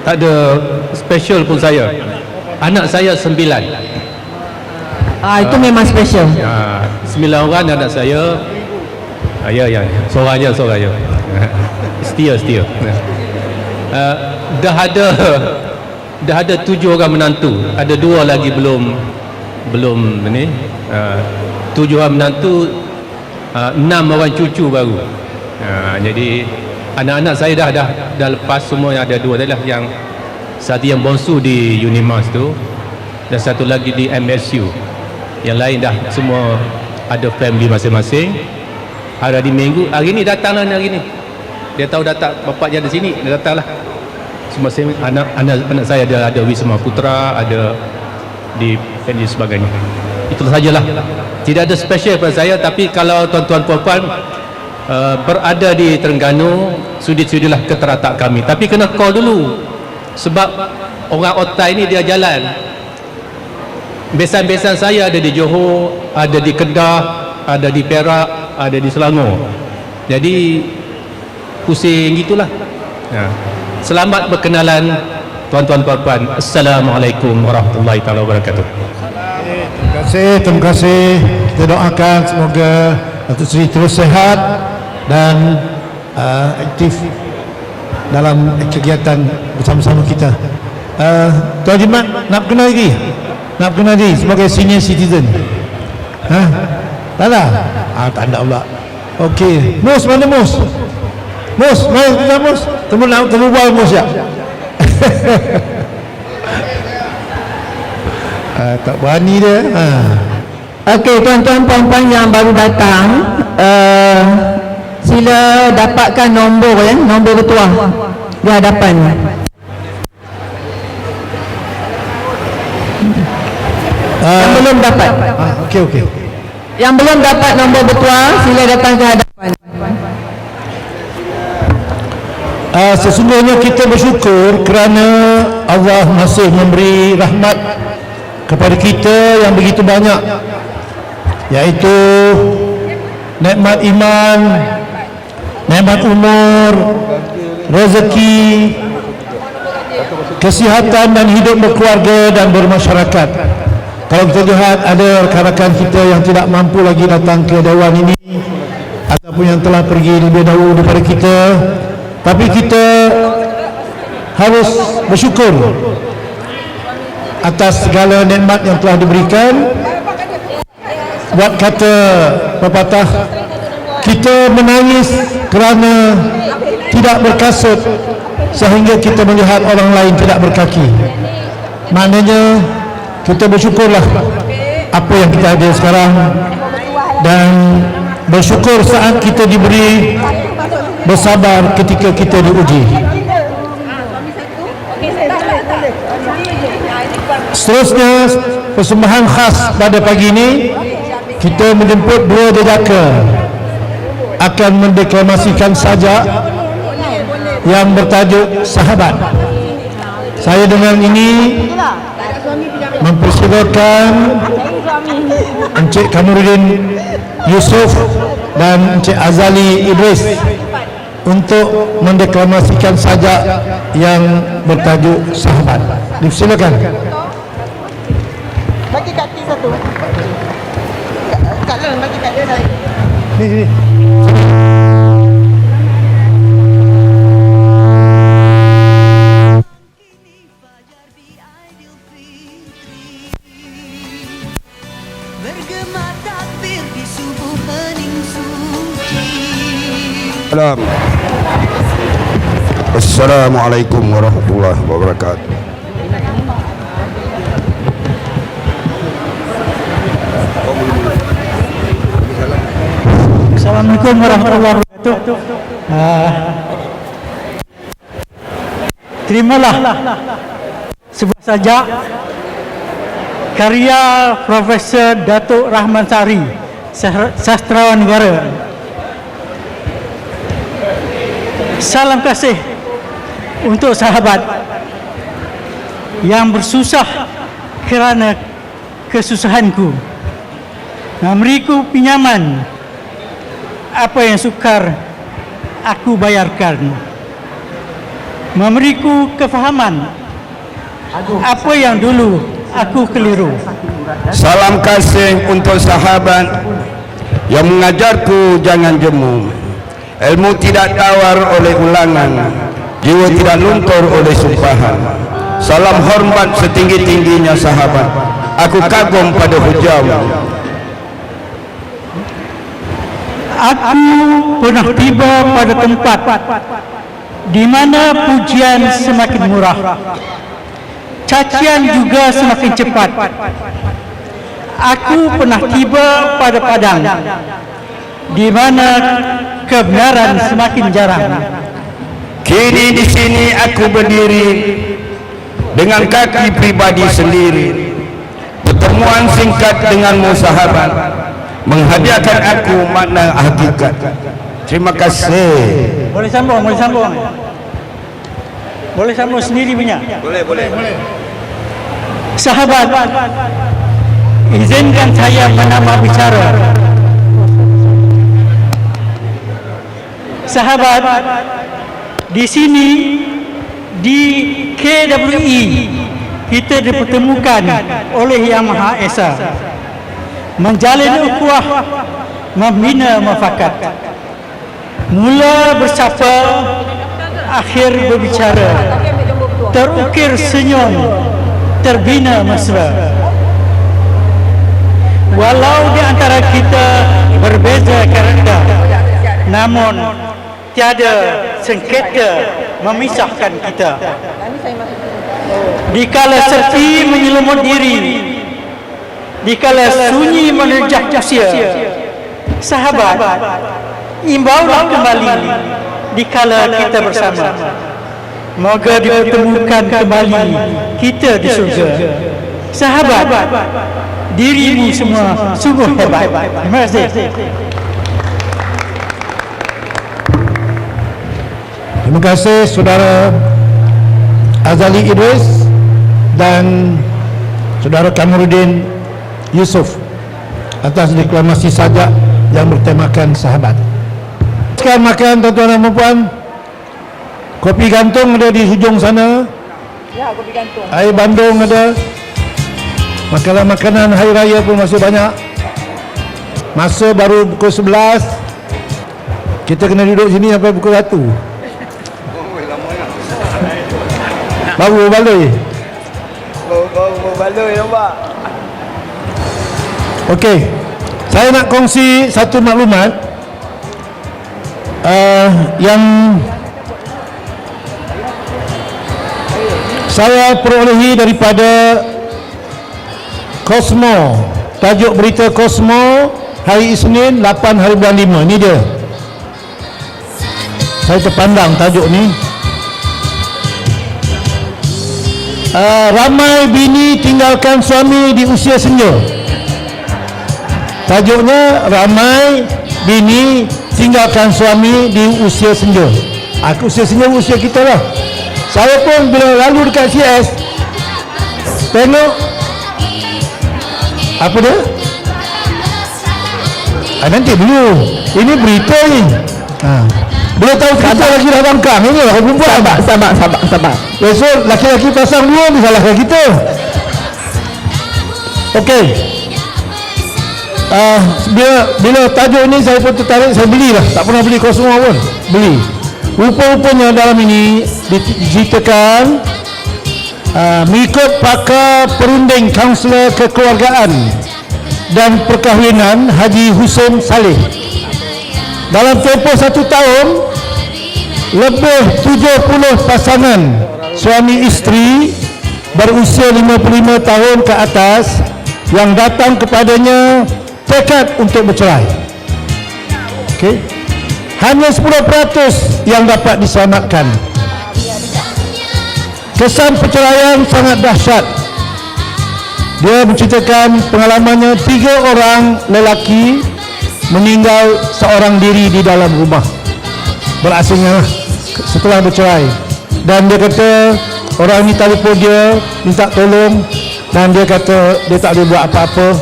tak ada special pun saya. Anak saya 9. Itu memang special. 9 orang anak saya. Ya, seorang je. Setia. Dah ada 7 orang menantu. Ada 2 lagi belum ni. 7 orang menantu, 6 orang cucu baru. Jadi anak-anak saya dah lepas semua. Ada 2 adalah yang satu yang bongsu di Unimas tu dan satu lagi di MSU. Yang lain dah semua ada family masing-masing. Hari Minggu, hari ni datanglah hari ni. Dia tahu datang, bapak dia ada sini, dia datanglah. Semua anak saya ada Wisma Putra, ada di dan sebagainya. Itu sajalah. Tidak ada special pada saya, tapi kalau tuan-tuan puan-puan berada di Terengganu, sudi-sudilah ke teratak kami. Tapi kena call dulu. Sebab orang otai ni dia jalan. Besan-besan saya ada di Johor, ada di Kedah, ada di Perak, ada di Selangor. Jadi pusing gitulah. Selamat berkenalan tuan-tuan puan-puan. Assalamualaikum warahmatullahi taala wabarakatuh. Terima kasih. Kita doakan semoga Datuk Seri terus sehat dan aktif dalam kegiatan bersama-sama kita. Tuan Jimat nak kenal lagi? Nak kenal diri sebagai senior citizen? Tak ada? Tak ada pula. Okey. Mus, mana Mus? Mus, mari kita Mus. Temu bual Mus ya? Tak berani dia. Okey, tuan-tuan puan-puan yang baru datang, sila dapatkan nombor bertuah di hadapan. Yang belum dapat. Okey. Yang belum dapat nombor bertuah, sila datang ke hadapan. Sesungguhnya kita bersyukur kerana Allah masih memberi rahmat kepada kita yang begitu banyak, iaitu nikmat iman, nikmat umur, rezeki, kesihatan dan hidup berkeluarga dan bermasyarakat. Kalau kita lihat ada rakan-rakan kita yang tidak mampu lagi datang ke dewan ini ataupun yang telah pergi lebih dahulu daripada kita, tapi kita harus bersyukur atas segala nikmat yang telah diberikan. Buat kata pepatah, kita menangis kerana tidak berkasut sehingga kita melihat orang lain tidak berkaki. Maknanya kita bersyukurlah apa yang kita ada sekarang dan bersyukur saat kita diberi, bersabar ketika kita diuji. Seterusnya, persembahan khas pada pagi ini, kita menjemput 2 jejaka akan mendeklamasikan sajak yang bertajuk Sahabat. Saya dengan ini mempersilakan Encik Kamarudin Yusof dan Encik Azali Idris untuk mendeklamasikan sajak yang bertajuk Sahabat. Dipersilakan. Bagi Kak T satu. Kak Lon bagi Kak T satu. Ni. Assalamualaikum warahmatullahi wabarakatuh. Assalamualaikum warahmatullahi wabarakatuh. Terimalah sebuah sajak karya Profesor Datuk Rahman Sari, sastrawan negara. Salam kasih untuk sahabat yang bersusah kerana kesusahanku. Memberiku pinjaman apa yang sukar aku bayarkan. Memberiku kefahaman apa yang dulu aku keliru. Salam kasih untuk sahabat yang mengajarku jangan jemu. Ilmu tidak tawar oleh ulangan, jiwa tidak luntur oleh sumpahan. Salam hormat setinggi-tingginya sahabat, aku kagum pada hujamu. Aku pernah tiba pada tempat di mana pujian semakin murah, cacian juga semakin cepat. Aku pernah tiba pada padang di mana kebenaran semakin jarang. Kini di sini aku berdiri dengan kaki pribadi sendiri. Pertemuan singkat denganmu sahabat menghadiahkan aku makna hakikat. Terima kasih. Boleh sambung, boleh sambung. Boleh sambung sendiri punya. Boleh. Sahabat, izinkan saya menambah bicara. Sahabat, di sini di KWI kita dipertemukan oleh Yang Maha Esa, menjalin ukhuwah, membina mufakat. Mula bersapa, akhir berbicara, terukir senyum, terbina mesra. Walau di antara kita berbeza karakter, namun tiada sengketa memisahkan kita. Dikala sepi menyelumut diri, dikala sunyi menerjah usia, sahabat, imbaulah kembali dikala kita bersama. Moga dipertemukan kembali kita di surga. Sahabat, dirimu semua sungguh hebat. Terima kasih. Terima kasih Saudara Azali Idris dan Saudara Kamarudin Yusof atas deklamasi sajak yang bertemakan sahabat. Sekarang makan tuan-tuan dan puan. Kopi gantung ada di hujung sana. Ya, kopi gantung. Air bandung ada. Makanan-makanan hari raya pun masih banyak. Masa baru pukul 11. Kita kena duduk sini sampai pukul 1. Baru baloi. Baru baloi nampak. Okey. Saya nak kongsi satu maklumat yang saya perolehi daripada Cosmo. Tajuk berita Cosmo hari Isnin 8 hari bulan 5. Ini dia. Saya terpandang tajuk ni. Ramai bini tinggalkan suami di usia senja. Tajuknya ramai bini tinggalkan suami di usia senja. Usia senja usia kita lah. Saya pun bila lalu dekat CS tengok apa dia? Nanti dulu. Ini berita ni. Boleh tahu kita lagi dah bangkang. Ini lah perempuan. Sabar. Besok laki-laki pasang dua ni salahkan kita. Okey. Bila tajuk ini saya pun tertarik, saya belilah. Tak pernah beli Cosmo pun. Beli. Rupa-rupanya dalam ini diceritakan mengikut pakar perunding kaunselor kekeluargaan dan perkahwinan Haji Hussein Saleh. Dalam tempoh 1 tahun, lebih 70 pasangan suami isteri berusia 55 tahun ke atas yang datang kepadanya tekad untuk bercerai. Okey. Hanya 10% yang dapat diselamatkan. Kesan perceraian sangat dahsyat. Dia menceritakan pengalamannya 3 orang lelaki meninggal seorang diri di dalam rumah. Berasingnya setelah bercerai. Dan dia kata orang ni telefon dia minta tolong dan dia kata dia tak boleh buat apa-apa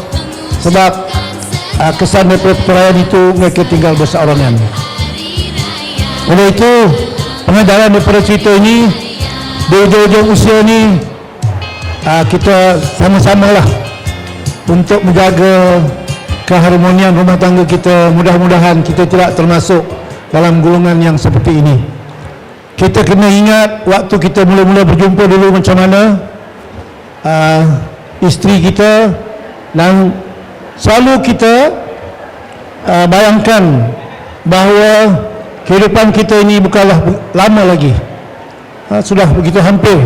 sebab kesan daripada perayaan itu mereka tinggal berseorangan. Oleh itu pengajaran daripada cerita ini di ujung-ujung usia ni kita sama-samalah untuk menjaga keharmonian rumah tangga kita. Mudah-mudahan kita tidak termasuk dalam golongan yang seperti ini. Kita kena ingat waktu kita mula-mula berjumpa dulu macam mana isteri kita, dan selalu kita bayangkan bahawa kehidupan kita ini bukanlah lama lagi, sudah begitu hampir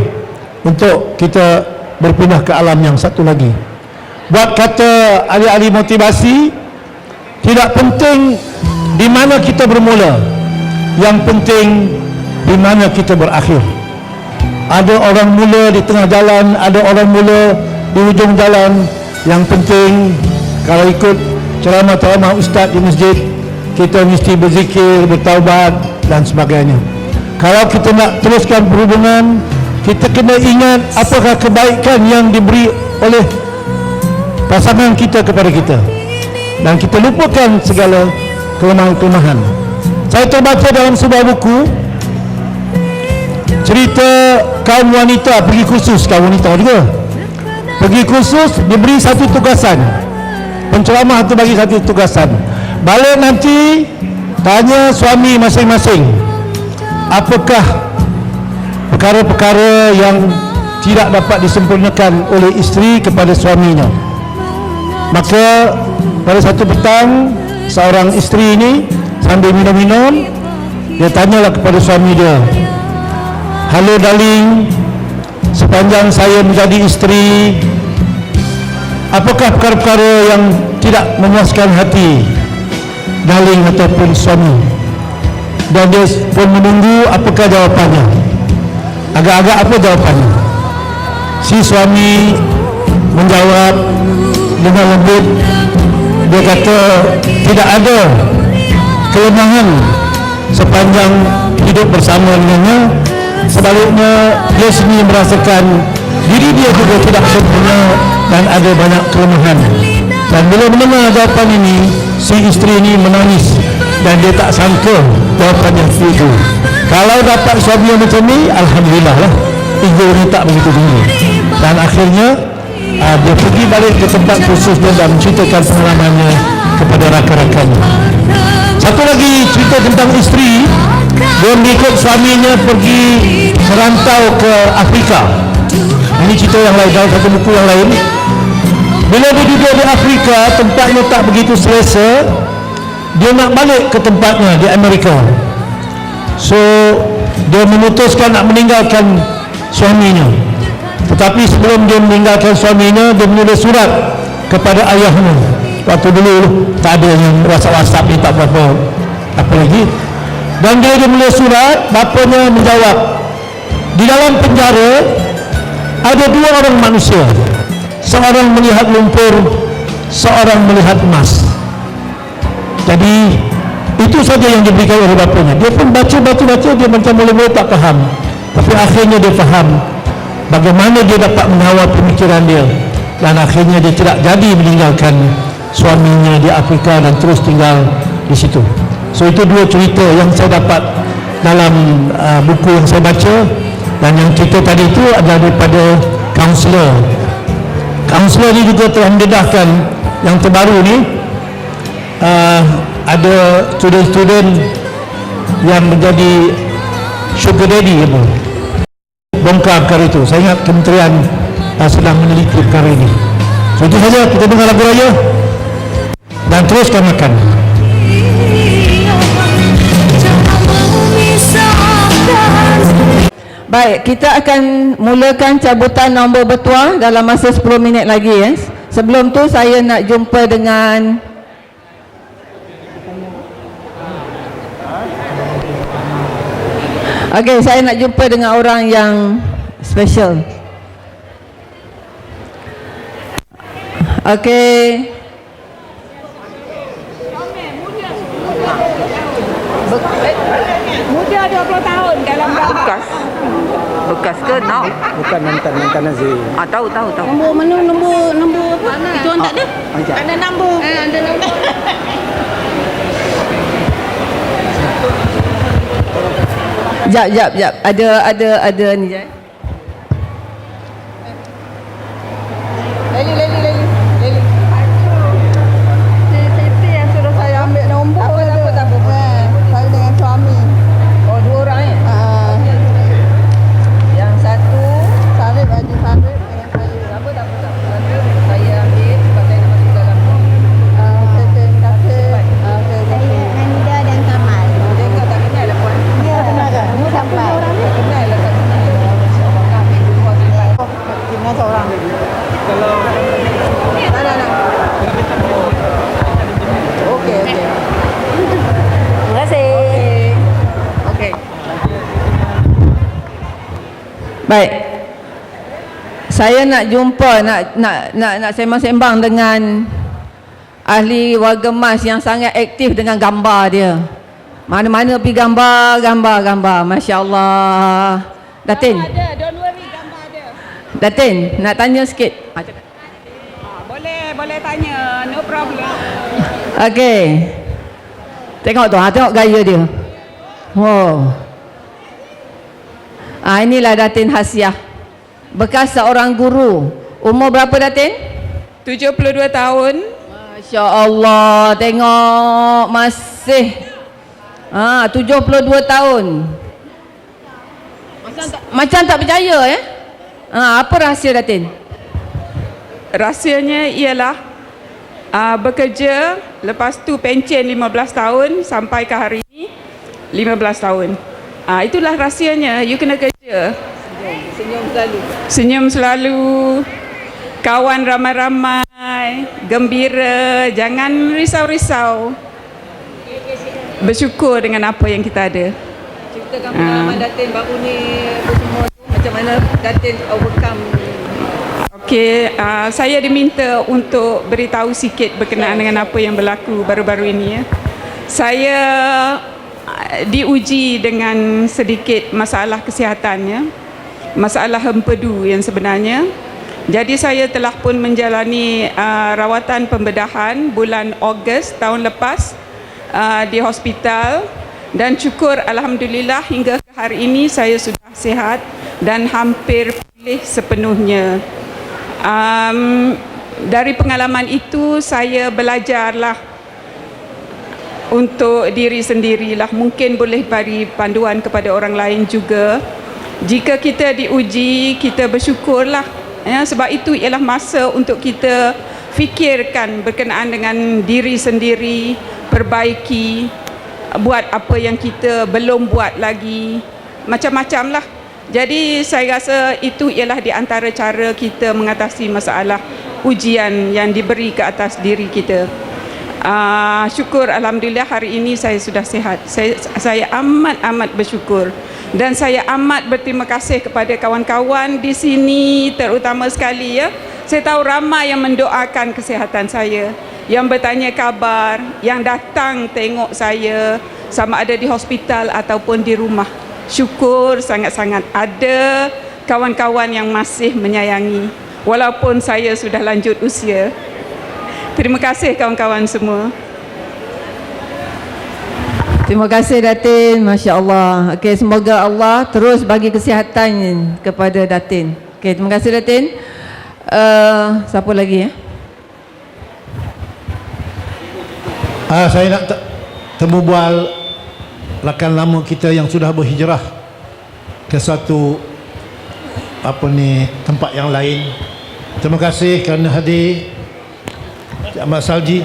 untuk kita berpindah ke alam yang satu lagi. Buat kata ahli-ahli motivasi, tidak penting di mana kita bermula, yang penting di mana kita berakhir. Ada orang mula di tengah jalan, ada orang mula di ujung jalan. Yang penting kalau ikut ceramah-ceramah ustaz di masjid, kita mesti berzikir, bertaubat dan sebagainya. Kalau kita nak teruskan perhubungan, kita kena ingat apakah kebaikan yang diberi oleh pasangan kita kepada kita, dan kita lupakan segala kelemahan-kelemahan. Saya terbaca dalam sebuah buku cerita kaum wanita pergi kursus. Kaum wanita juga pergi kursus, diberi satu tugasan. Penceramah itu bagi satu tugasan. Balik nanti tanya suami masing-masing, apakah perkara-perkara yang tidak dapat disempurnakan oleh isteri kepada suaminya. Maka pada satu petang, seorang isteri ini sambil minum-minum, dia tanyalah kepada suami dia, "Halo darling, sepanjang saya menjadi isteri, apakah perkara-perkara yang tidak memuaskan hati darling ataupun suami?" Dan dia pun menunggu apakah jawapannya. Agak-agak apa jawapannya? Si suami menjawab dengan lembut. Dia kata tidak ada kelemahan sepanjang hidup bersama dengannya. Sebaliknya dia sendiri merasakan diri dia juga tidak sempurna dan ada banyak kelemahan. Dan bila mendengar jawapan ini, si isteri ini menangis dan dia tak sangka jawapan yang itu. Kalau dapat suami yang macam ni, alhamdulillah lah, ego ni tak begitu tinggi. Dan akhirnya dia pergi balik ke tempat kursus dia dan menceritakan pengalamannya kepada rakan-rakannya. Satu lagi cerita tentang isteri, dia mengikut suaminya pergi merantau ke Afrika. Ini cerita yang lain, dalam satu buku yang lain. Bila dia duduk di Afrika, tempatnya tak begitu selesa, dia nak balik ke tempatnya di Amerika. So dia memutuskan nak meninggalkan suaminya. Tetapi sebelum dia meninggalkan suaminya, dia menulis surat kepada ayahnya. Waktu dulu tak ada yang WhatsApp ni, tak berapa apa lagi. Dan dia menulis surat, bapanya menjawab, di dalam penjara ada dua orang manusia, seorang melihat lumpur, seorang melihat emas. Jadi itu saja yang diberikan oleh bapanya. Dia pun baca, dia macam mula-mula tak faham, tapi akhirnya dia faham bagaimana dia dapat mengawal pemikiran dia, dan akhirnya dia tidak jadi meninggalkan suaminya di Afrika dan terus tinggal di situ. So itu dua cerita yang saya dapat dalam buku yang saya baca. Dan yang cerita tadi itu adalah daripada kaunselor. Kaunselor ni juga telah mendedahkan yang terbaru ni, ada student-student yang menjadi sugar daddy apa, bongkar perkara itu. Saya ingat kementerian sedang meneliti perkara ini. So itu saja, kita dengar lagu raya dan teruskan makan. Baik, kita akan mulakan cabutan nombor bertuah dalam masa 10 minit lagi ya. Sebelum tu saya nak jumpa dengan saya nak jumpa dengan orang yang special. Muda 20 tahun dalam bekas. Bekas ke now? Bukan mantan Nazir. Tahu. Nombor mana? Nombor apa? Itu orang tak ada. Ada nombor. Ada nombor. Jap. Ada ni je. Leli. Siti yang suruh saya ambil nombor. Tak apa. Saya dengan suami. Oh, 2 orang Yang satu Sarip Haji Sarip dengan saya. Tak apa. Saya ambil sebab saya nak masuk dalam tu. Terima kasih. Saya Hamida dan Kamal. Dia kau tak kenal lah puan. Ya, kenal ke? Ni sampai. Tak kenal lah kat sini. InsyaAllah kami jumpa sampai. Dengan seorang. Kalau nak. Okey. Terima kasih. Okey. Baik. Saya nak jumpa nak sembang-sembang dengan ahli warga emas yang sangat aktif dengan gambar dia. Mana-mana pergi gambar. Masya-Allah. Datin. Ada, don't worry, gambar ada. Datin, nak tanya sikit. Boleh tanya, no problem. Okey. Tengok tu, tengok gaya dia. Inilah Datin Hasiah. Bekas seorang guru. Umur berapa Datin? 72 tahun. Masya Allah, tengok masih 72 tahun. Macam tak percaya apa rahsia Datin? Rahsianya ialah bekerja, lepas tu pencen 15 tahun sampai ke hari ini 15 tahun. Itulah rahsianya, you kena kerja. Senyum selalu. Kawan ramai-ramai, gembira, jangan risau-risau. Bersyukur dengan apa yang kita ada. Ceritakan pengalaman Datin baru ni semua tu, macam mana Datin overcome. Okey, saya diminta untuk beritahu sikit berkenaan dengan apa yang berlaku baru-baru ini. Saya diuji dengan sedikit masalah kesihatannya, masalah empedu yang sebenarnya. Jadi saya telah pun menjalani rawatan pembedahan bulan Ogos tahun lepas di hospital, dan syukur alhamdulillah hingga ke hari ini saya sudah sihat dan hampir pulih sepenuhnya. Dari pengalaman itu saya belajarlah untuk diri sendirilah, mungkin boleh beri panduan kepada orang lain juga. Jika kita diuji, kita bersyukurlah. Sebab itu ialah masa untuk kita fikirkan berkenaan dengan diri sendiri, perbaiki, buat apa yang kita belum buat lagi, macam-macam lah. Jadi saya rasa itu ialah di antara cara kita mengatasi masalah ujian yang diberi ke atas diri kita. Syukur alhamdulillah hari ini saya sudah sihat. Saya amat bersyukur. Dan saya amat berterima kasih kepada kawan-kawan di sini, terutama sekali saya tahu ramai yang mendoakan kesihatan saya, yang bertanya kabar, yang datang tengok saya sama ada di hospital ataupun di rumah. Syukur sangat-sangat ada kawan-kawan yang masih menyayangi walaupun saya sudah lanjut usia. Terima kasih kawan-kawan semua. Terima kasih Datin, Masya Allah. Okey, semoga Allah terus bagi kesihatan kepada Datin. Okey, terima kasih Datin. Siapa lagi Saya nak temu bual rakan lama kita yang sudah berhijrah ke satu tempat yang lain. Terima kasih kerana hadir. Cik Ahmad Salji,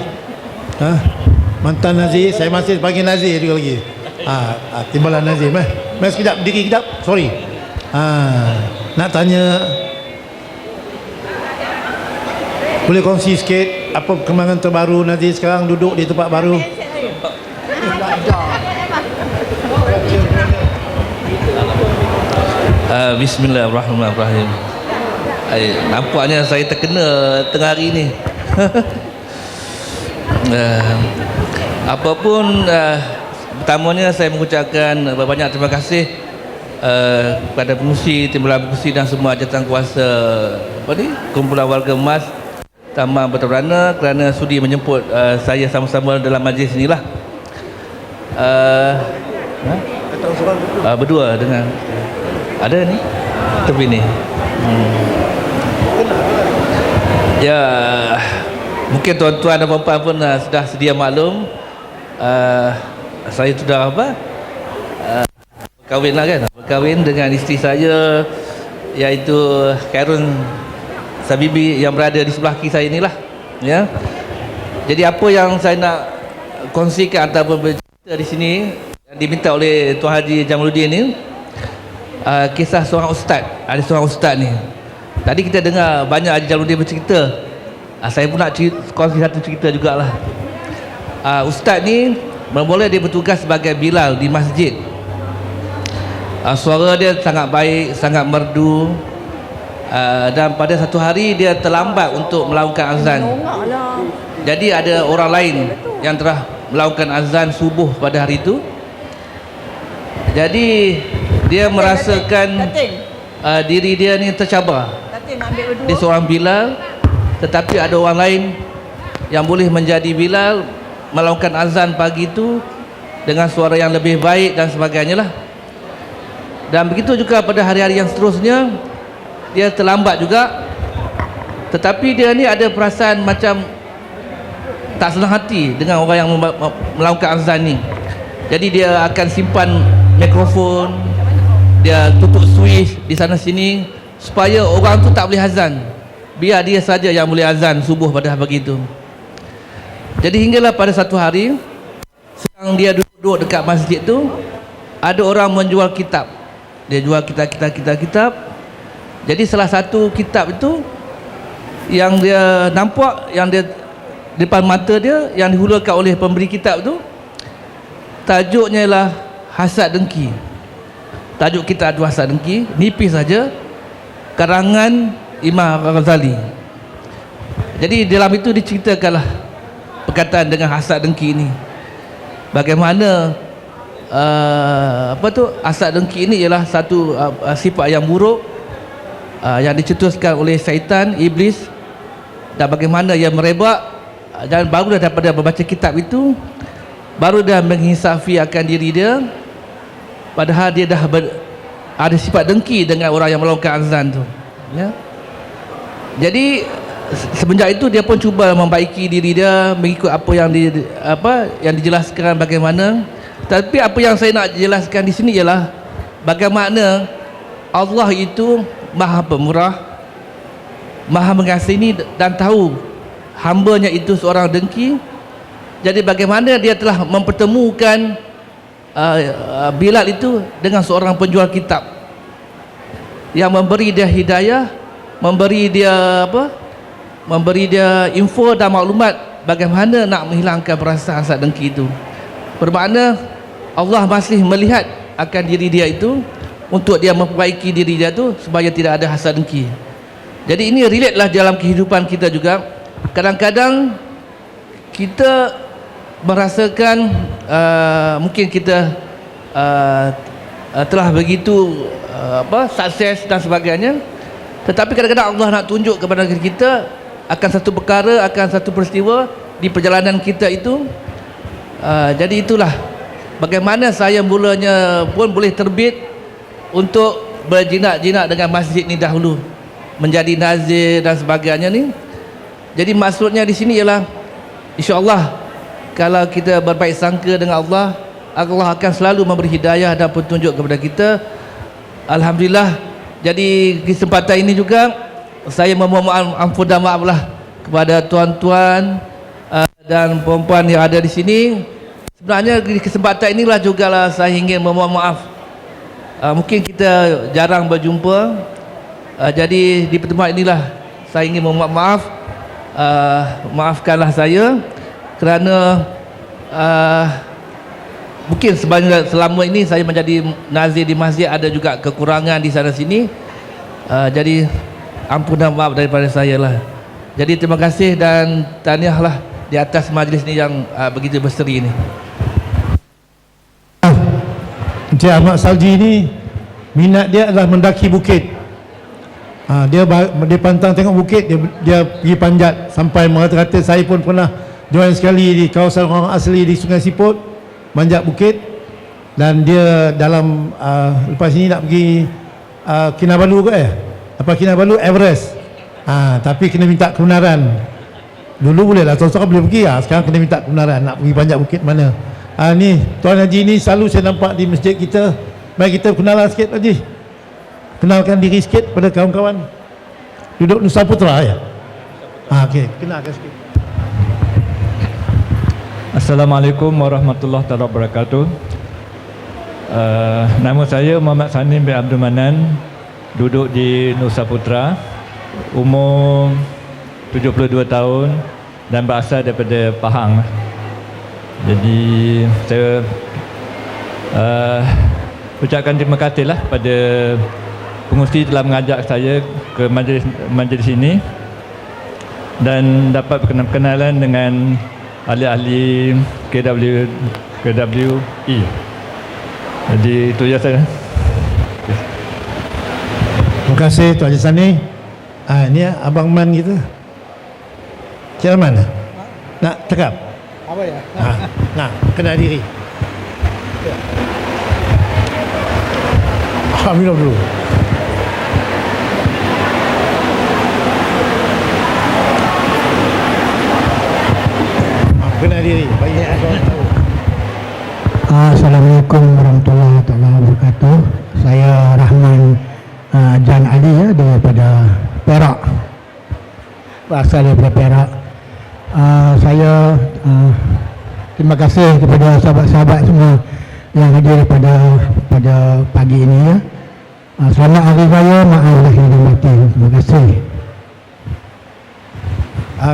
mantan Nazir, saya masih panggil Nazir juga lagi. Timbalan Nazir. Mas sekejap, berdiri sekejap. Sorry. Nak tanya, boleh kongsi sikit apa perkembangan terbaru Nazir sekarang duduk di tempat baru? Bismillahirrahmanirrahim. Nampaknya saya terkena tengah hari ni. Apapun, pertamanya saya mengucapkan banyak terima kasih kepada pengurusi, timbalan pengurusi dan semua jawatan kuasa kumpulan warga emas Taman Berterana kerana sudi menjemput saya sama-sama dalam majlis inilah. Berdua dengan ada ni tepi ni. Ya, mungkin tuan-tuan dan puan-puan pun sudah sedia maklum, saya sudah berkahwin lah kan, berkahwin dengan isteri saya iaitu Khairun Sabibi yang berada di sebelah kiri saya inilah, ya. Jadi apa yang saya nak kongsikan ataupun bercerita di sini yang diminta oleh Tuan Haji Jamaluddin ni, kisah seorang ustaz. Ada seorang ustaz ni, tadi kita dengar banyak Haji Jamaluddin bercerita, saya pun nak kongsi satu cerita jugalah. Ustaz ni bermula dia bertugas sebagai Bilal di masjid. Suara dia sangat baik, sangat merdu, dan pada satu hari dia terlambat untuk melakukan azan. Jadi ada orang lain yang telah melakukan azan subuh pada hari itu. Jadi dia merasakan diri dia ni tercabar. Dia seorang Bilal, tetapi ada orang lain yang boleh menjadi Bilal, melakukan azan pagi itu dengan suara yang lebih baik dan sebagainya lah. Dan begitu juga pada hari-hari yang seterusnya, dia terlambat juga, tetapi dia ni ada perasaan macam tak senang hati dengan orang yang melakukan azan ni. Jadi dia akan simpan mikrofon, dia tutup switch di sana sini supaya orang tu tak boleh azan, biar dia saja yang boleh azan subuh pada pagi itu. Jadi hinggalah pada satu hari sedang dia duduk dekat masjid tu, ada orang menjual kitab. Dia jual kitab. Jadi salah satu kitab itu yang dia nampak, yang dia depan mata dia, yang dihulakan oleh pemberi kitab tu, tajuknya ialah Hasad Dengki. Tajuk kitab itu Hasad Dengki, nipis saja, karangan Imam Ghazali. Jadi dalam itu diceritakanlah perkataan dengan hasad dengki ini. Bagaimana hasad dengki ini ialah satu sifat yang buruk yang dicetuskan oleh syaitan, iblis, dan bagaimana ia merebak. Dan baru daripada membaca kitab itu, baru dah menghinsafi akan diri dia, padahal dia dah ada sifat dengki dengan orang yang melakukan azan tu, ya. Jadi semenjak itu dia pun cuba membaiki diri dia mengikut apa yang dijelaskan bagaimana. Tapi apa yang saya nak jelaskan di sini ialah bagaimana Allah itu Maha Pemurah, Maha Mengasihi dan tahu hamba-Nya itu seorang dengki. Jadi bagaimana dia telah mempertemukan Bilal itu dengan seorang penjual kitab yang memberi dia hidayah, memberi dia info dan maklumat bagaimana nak menghilangkan perasaan hasad dengki itu. Bermakna Allah masih melihat akan diri dia itu untuk dia memperbaiki diri dia tu supaya tidak ada hasad dengki. Jadi ini relate lah dalam kehidupan kita juga. Kadang-kadang kita merasakan mungkin kita telah begitu sukses dan sebagainya, tetapi kadang-kadang Allah nak tunjuk kepada kita akan satu perkara, akan satu peristiwa di perjalanan kita itu. Jadi itulah bagaimana saya mulanya pun boleh terbit untuk berjinak-jinak dengan masjid ni dahulu, menjadi nazir dan sebagainya ni. Jadi maksudnya di sini ialah insya-Allah kalau kita berbaik sangka dengan Allah, Allah akan selalu memberi hidayah dan petunjuk kepada kita. Alhamdulillah. Jadi kesempatan ini juga saya memohon ampun dan maaflah kepada tuan-tuan dan puan-puan yang ada di sini. Sebenarnya di kesempatan inilah jugalah saya ingin memohon maaf. Mungkin kita jarang berjumpa. Jadi di pertemuan inilah saya ingin memohon maaf. Maafkanlah saya kerana mungkin selama ini saya menjadi nazir di masjid ada juga kekurangan di sana sini. Jadi ampun dan maaf daripada saya lah. Jadi terima kasih dan tahniahlah di atas majlis ni yang begitu berseri ini. Encik Ahmad Salji ni minat dia adalah mendaki bukit. Dia pantang tengok bukit, dia pergi panjat sampai merata-rata. Saya pun pernah join sekali di kawasan orang asli di Sungai Siput, manjat bukit. Dan dia dalam lepas ini nak pergi Kinabalu apa Kinabalu, Everest. Tapi kena minta kebenaran. Dulu boleh lah, seorang boleh pergi sekarang kena minta kebenaran nak pergi panjat bukit mana. Ni Tuan Haji ni selalu saya nampak di masjid kita. Mari kita kenalan sikit Haji, kenalkan diri sikit pada kawan-kawan. Duduk Nusa Putra ya. Okey, kenalkan sikit. Assalamualaikum warahmatullahi wabarakatuh. Nama saya Muhammad Sanim bin Abdul Manan, duduk di Nusa Putra, umur 72 tahun dan berasal daripada Pahang. Jadi saya ucapkan terima kasihlah pada pengurusi telah mengajak saya ke majlis ini dan dapat berkenalan dengan ahli-ahli KWI. Jadi itu saja saya. Terima kasih Tuan Haji Sani. Ini Abang Man kita. Cik Man nak cakap? Apa ya? Nah, kenal diri. Minum dulu. Kenal diri, banyak orang tahu. Assalamualaikum warahmatullahi wabarakatuh. Saya Rahman Jan Ali ya, daripada Perak. Berasal daripada Perak. Saya terima kasih kepada sahabat-sahabat semua yang hadir pada pagi ini ya. Selamat Hari Raya, maaf lahir dan batin. Terima kasih.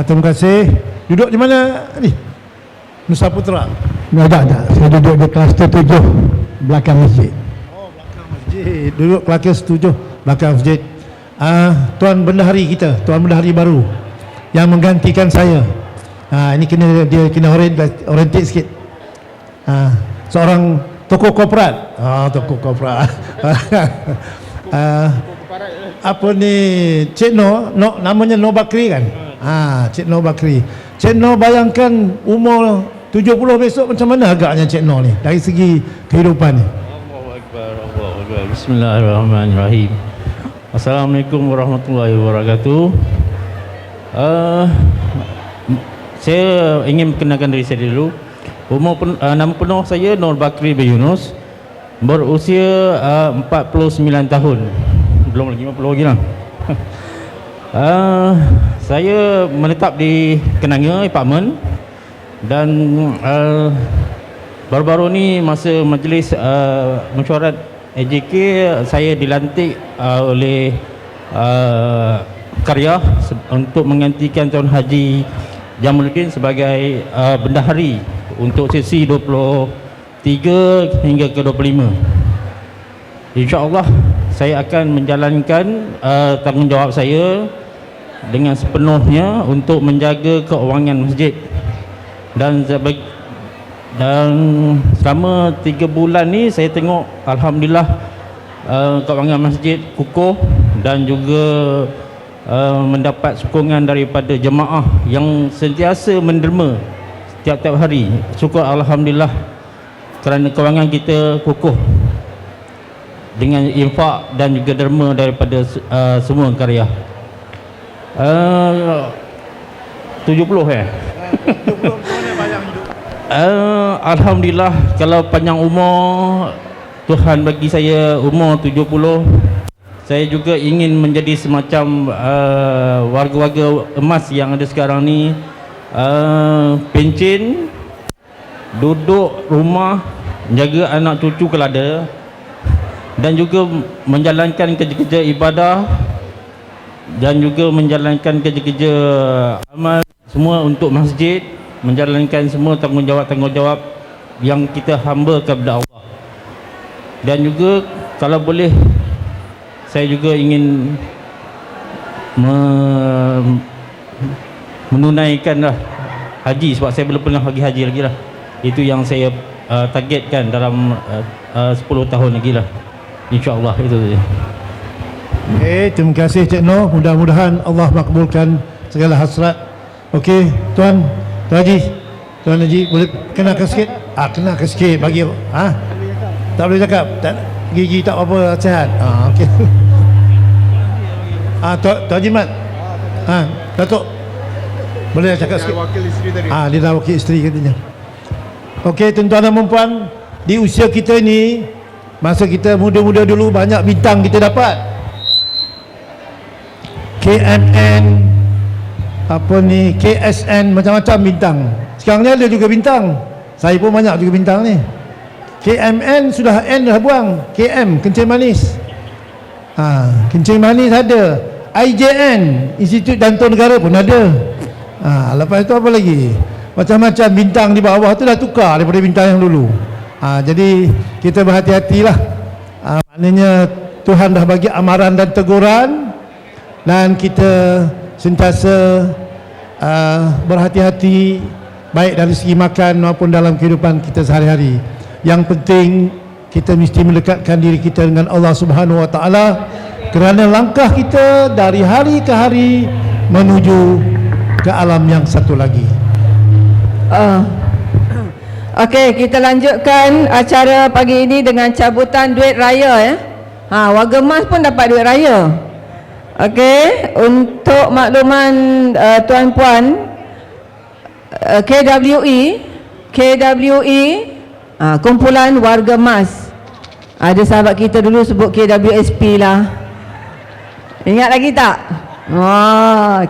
Terima kasih. Duduk di mana ni? Nusa Putra. Tak. Saya duduk di kluster 7 belakang masjid. Masjid. Duduk kluster 7 belakang masjid. Tuan Bendahari kita, Tuan Bendahari baru yang menggantikan saya. Ini dia kena orientate sikit. Seorang tokoh korporat. Tokoh korporat. Apa ni, Cik No, namanya No Bakri kan? Cik No Bakri. Cik No bayangkan umur 70 besok macam mana agaknya Cik No ni dari segi kehidupan ni. Bismillahirrahmanirrahim. Assalamualaikum warahmatullahi wabarakatuh. Saya ingin perkenalkan diri saya dulu. Nama penuh saya Nur Bakri bin Yunus. Berusia 49 tahun. Belum lagi 50 lagi lah. Saya menetap di Kenanga apartmen dan baru-baru ni masa majlis mesyuarat AJK saya dilantik oleh Karya untuk menggantikan Tuan Haji Jamaluddin sebagai bendahari untuk sesi 23 hingga ke 25. InsyaAllah saya akan menjalankan tanggungjawab saya dengan sepenuhnya untuk menjaga keuangan masjid dan selama 3 bulan ni saya tengok alhamdulillah keuangan masjid kukuh dan juga mendapat sokongan daripada jemaah yang sentiasa menderma tiap-tiap hari. Syukur alhamdulillah kerana keuangan kita kukuh dengan infak dan juga derma daripada semua karya. 70 alhamdulillah kalau panjang umur Tuhan bagi saya umur 70. Saya juga ingin menjadi semacam warga-warga emas yang ada sekarang ni, pencen, duduk rumah, jaga anak cucu kalau ada, dan juga menjalankan kerja-kerja ibadah dan juga menjalankan kerja-kerja amal semua untuk masjid, menjalankan semua tanggungjawab-tanggungjawab yang kita hamba kepada Allah. Dan juga kalau boleh saya juga ingin menunaikan haji sebab saya belum pernah pergi haji lagi lah. Itu yang saya targetkan dalam 10 tahun lagi lah. InsyaAllah itu je. Terima kasih Cik Noh. Mudah-mudahan Allah makbulkan segala hasrat. Okey, Tuan Haji. Tuan Haji boleh kenakan sikit? Kenakan sikit bagi tak boleh cakap. Tak, gigi tak apa sihat. Okey. Tuan Haji Mat. Datuk. Boleh cakap sikit? Wakil isteri tadi. Dia dah wakil isteri katanya. Okey, tuan-tuan dan puan, di usia kita ni, masa kita muda-muda dulu banyak bintang kita dapat. KMN, KSN, macam-macam bintang. Sekarang ni ada juga bintang. Saya pun banyak juga bintang ni. KMN sudah N dah buang. KM, kencing manis. Kencing manis ada. IJN, Institut Jantung Negara pun ada. Lepas itu apa lagi? Macam-macam bintang di bawah tu dah tukar daripada bintang yang dulu. Jadi kita berhati-hatilah. Maknanya Tuhan dah bagi amaran dan teguran, dan kita sentiasa berhati-hati baik dari segi makan maupun dalam kehidupan kita sehari-hari. Yang penting kita mesti mendekatkan diri kita dengan Allah Subhanahu Wa Taala, kerana langkah kita dari hari ke hari menuju ke alam yang satu lagi. Okey, kita lanjutkan acara pagi ini dengan cabutan duit raya warga Mas pun dapat duit raya. Okey, untuk makluman tuan-puan, KWE kumpulan warga Mas. Ada sahabat kita dulu sebut KWSP lah. Ingat lagi tak?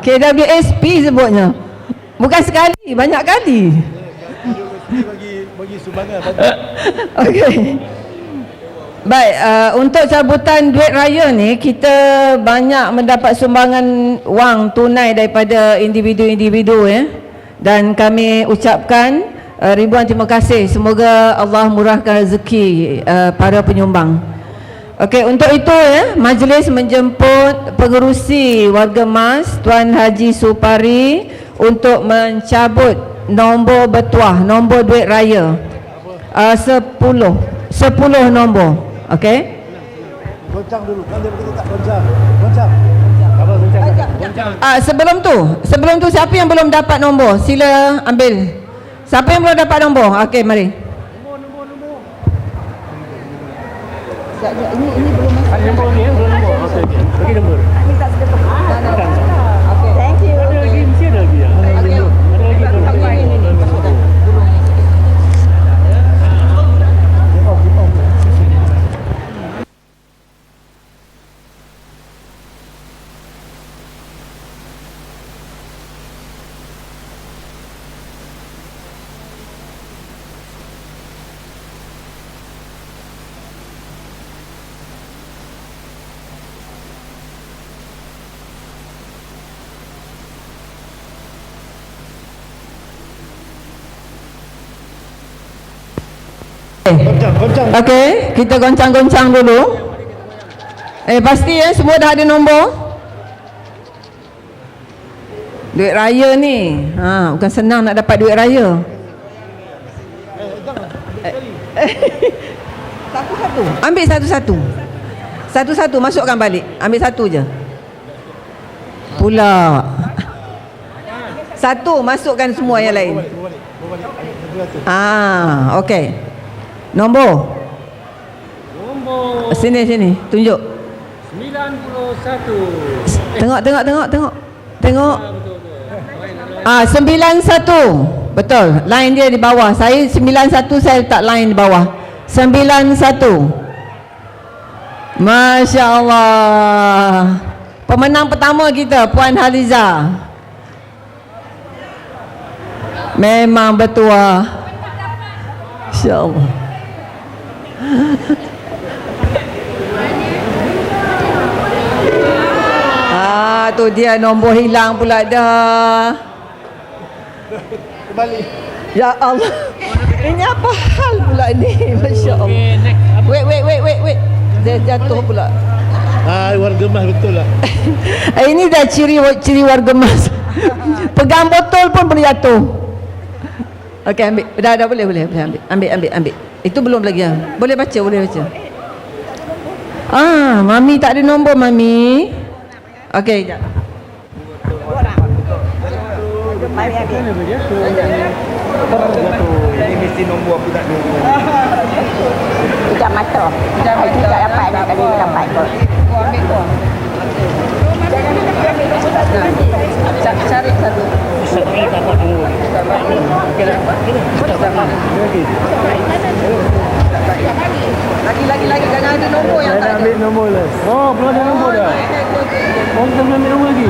KWSP sebutnya. Bukan sekali, banyak kali. Bagi sumbangan. Okey. Baik, untuk cabutan duit raya ni, kita banyak mendapat sumbangan wang tunai daripada individu-individu dan kami ucapkan ribuan terima kasih. Semoga Allah murahkan rezeki para penyumbang. Okey, untuk itu majlis menjemput pengerusi warga Mas Tuan Haji Supari untuk mencabut nombor bertuah, nombor duit raya 10 nombor. Okey. Goncang dulu. Kan dia tak goncang. Goncang. Apa goncang? Sebelum tu siapa yang belum dapat nombor? Sila ambil. Siapa yang belum dapat nombor? Okey, mari. Nombor. Ini belum masuk. Nombor ni belum nombor. Okey. Bagi nombor. Ini tak sedekap. Okey. Thank you. Ada lagi, mesti ada lagi. Ada lagi. Ini. Okey, kita goncang-goncang dulu. Pasti semua dah ada nombor. Duit raya ni, bukan senang nak dapat duit raya. Satu-satu. Ambil satu-satu. Satu-satu masukkan balik. Ambil satu je. Pula. Satu masukkan semua yang lain. Okey. Nombor. Sini tunjuk. 91. Tengok. 91. Betul. Line dia di bawah. Saya 91, saya letak line di bawah. 91. Masya Allah. Pemenang pertama kita Puan Haliza. Memang bertuah. Masya Allah. Tu dia nombor hilang pula dah. Kembali. Ya Allah. Ini apa hal pula ni? Masya Allah. Wait. Dia jatuh pula. Warga Mas betul lah. Ini dah ciri warga Mas. Pegang botol pun boleh jatuh. Okey, ambil. Dah boleh ambil. Ambil. Itu belum lagi. Boleh baca. Mami tak ada nombor, Mami. Okey, sekejap. Ini mesti nombor aku tak ada. Sekejap mata. Tak dapat nak kali ni dapat kot. Cari satu. Sekali dapat nombor. Lagi jangan ada nombor yang tak ada. Ambil nombor lah. Oh, belum ada nombor dah. Oh, kita belum ambil nombor lagi.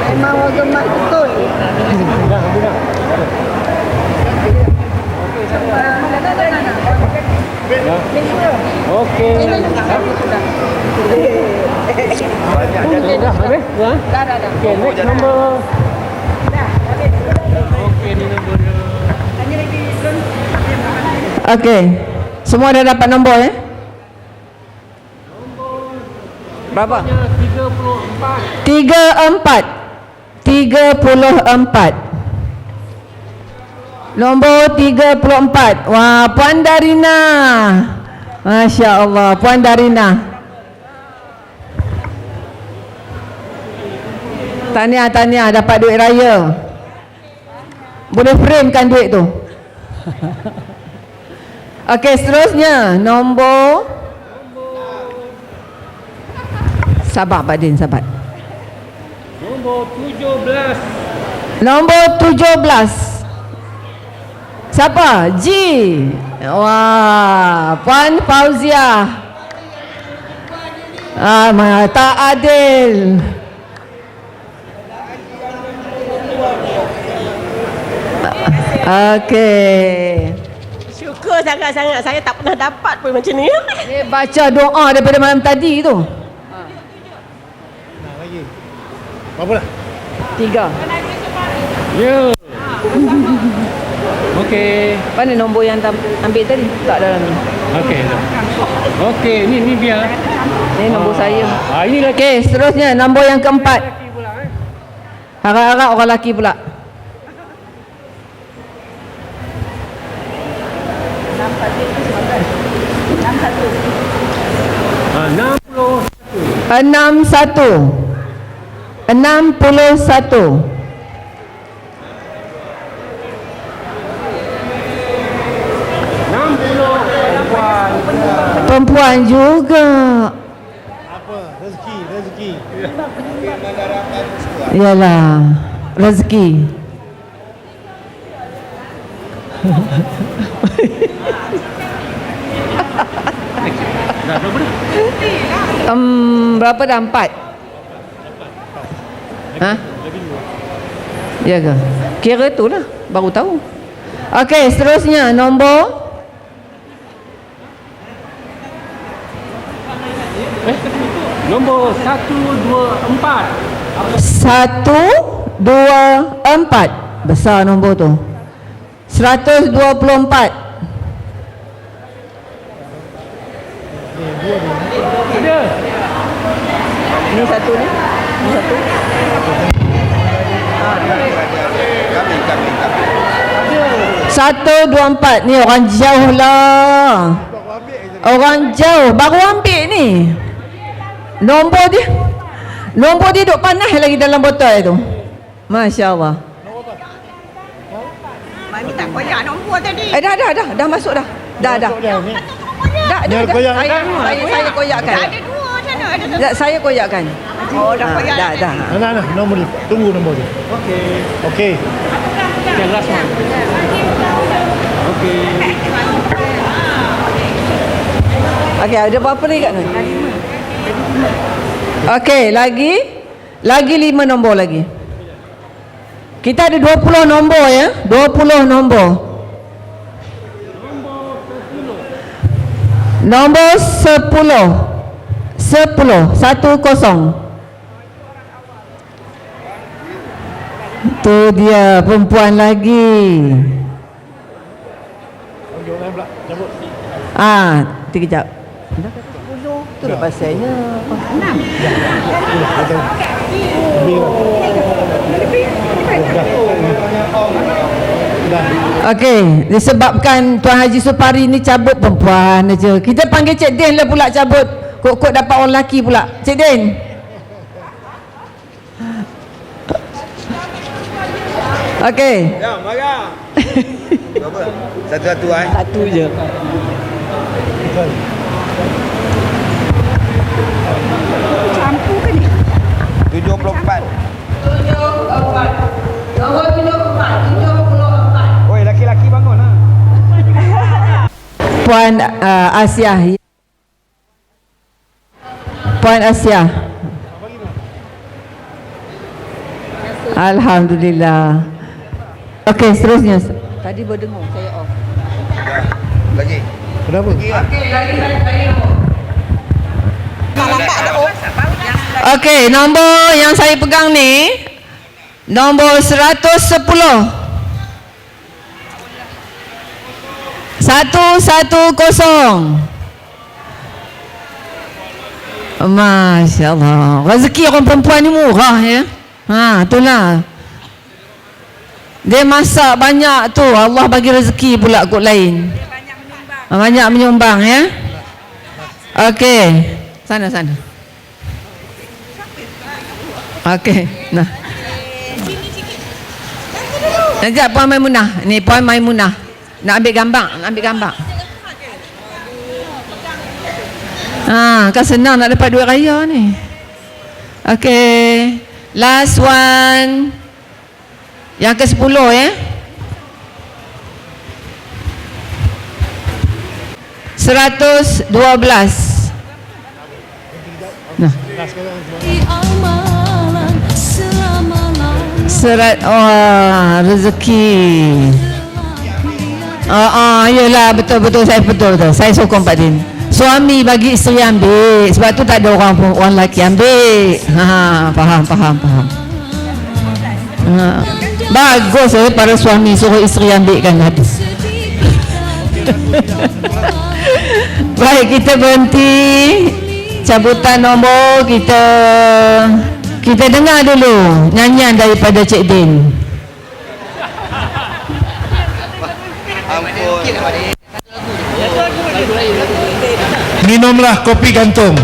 Memang warga emas betul. Okey. Dah. Okey, next nombor. Okey, ni nombor dia. Okey. Semua dah dapat nombor ya? Berapa? 34. Nombor 34. Wah, Puan Darina. Masya Allah, Puan Darina. Tahniah dapat duit raya. Boleh frame kan duit tu? Okey, seterusnya nombor sabar Pak Din, sabar. Nombor 17. Nombor 17. Siapa? G. Wah, Puan Fauzia. Tak adil. Okey. Syukur sangat-sangat saya tak pernah dapat pun macam ni. Baca doa daripada malam tadi tu. Lagi. Berapa dah? 3. Ya. Okey. Mana nombor yang ambil tadi? Tak dalam ni. Okey. Okey, ni biar. Ni nombor saya. Ini lagi. Okey, seterusnya nombor yang keempat. Harap-harap orang lelaki pula. Enam satu. Perempuan juga. Apa? Rezeki. Yalah, rezeki. Berapa dah? 4? Ha? Ya ke? Kira tu lah, baru tahu. Okey, seterusnya nombor Nombor 124. 124. Besar nombor tu. 124. Ni satu ni. Ni satu. Satu, dua, empat. Ni orang jauh lah. Orang jauh. Baru ambil ni. Nombor dia duk panas lagi dalam botol tu. Masya Allah. Mami tak koyak nombor tadi. Dah masuk dah. Dah. Dah. Saya koyakkan. Ada dua macam mana? Tak, saya koyakkan. Oh, dah koyak. Dah. Nah, nombor dia. Tunggu nombor dia. Okey. Yang last one. Okey. Okey, ada berapa lagi kat ni? Okey, lagi 5 nombor lagi. Kita ada 20 nombor ya. 20 nombor. Nombor 10. 10. Tu dia perempuan lagi. Kejap. Tu dah pasalnya. 6. Okey, disebabkan Tuan Haji Supari ni cabut perempuan aja. Kita panggil Cik Din lah pula cabut. Kok dapat orang lelaki pula. Cik Din. Okey. Ya, marah. Berapa? Satu-satu Satu je. Campur ke ni? 74. 74. Nombor 74. Oi, laki-laki bangun lah. Puan Asia. Puan Asia. Alhamdulillah. Okey, seterusnya. Tadi berdengung saya off. Lagi. Kenapa? Okey, lagi. Okey, nombor yang saya pegang ni nombor 110. 110. Masya Allah. Rezeki orang perempuan ni murah ya. Itulah. Dia masak banyak tu, Allah bagi rezeki pula kot lain. Banyak menyumbang ya. Okey. Sana. Okey. Nah. Sekejap Puan Maimunah. Ni Puan Maimunah. Nak ambil gambar. Kan senang nak dapat duit raya ni. Okey. Last one. Yang ke-10 ya. 112. Nah. Rezeki. Yelah betul saya betul. Saya sokong Pak Din. Suami bagi isteri ambil. Sebab tu tak ada orang lelaki ambil. Faham. Bagus para suami suruh isteri ambil kan hadis. Baik, kita berhenti cabutan nombor. Kita dengar dulu nyanyian daripada Cik Din. Minumlah kopi gantung.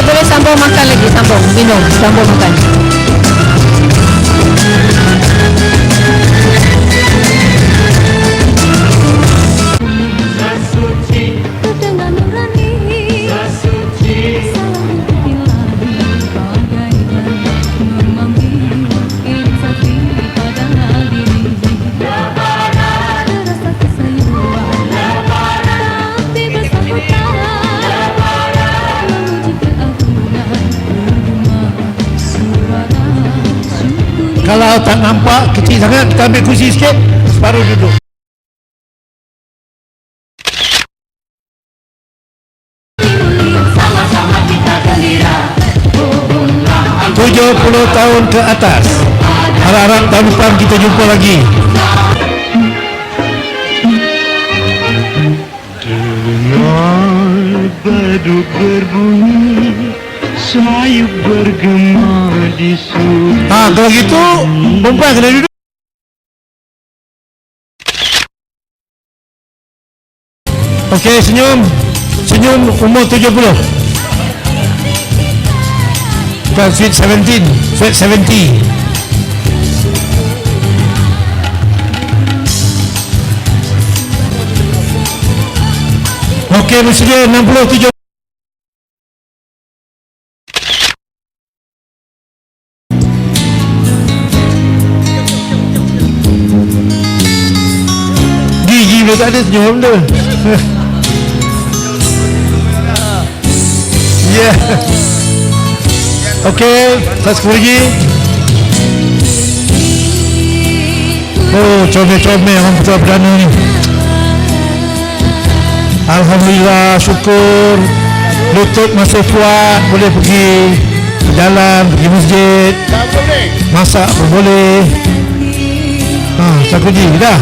Boleh sambung makan lagi, minum, sambung makan. Kalau tak nampak kecil sangat, kita ambil kursi sikit, separuh duduk. Sama-sama kita gembira. 70 tahun ke atas. Harap-harap tahun depan kita jumpa lagi. Dengar beduk berbunyi, sayup bergema di surga. Kalau gitu, perempuan kena duduk. Okey, senyum umur 70. Bukan sweet 17, sweet 70. Okey, bersedia 67. Gigi dia tak ada senyum dia. Ya. Okey, sekali lagi. Oh, comel-comel orang putra perdana ni. Alhamdulillah, syukur. Lutut masih kuat, boleh pergi berjalan, pergi masjid. Masak pun boleh. Sekali lagi, dah.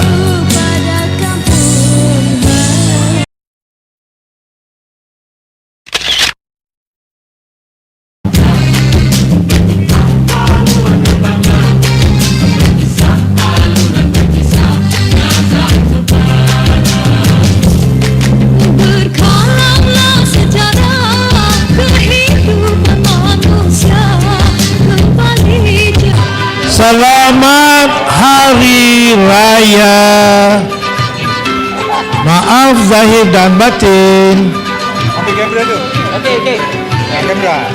Selamat Hari Raya. Maaf zahir dan batin. Ambil kamera tu. Okey. Kamera.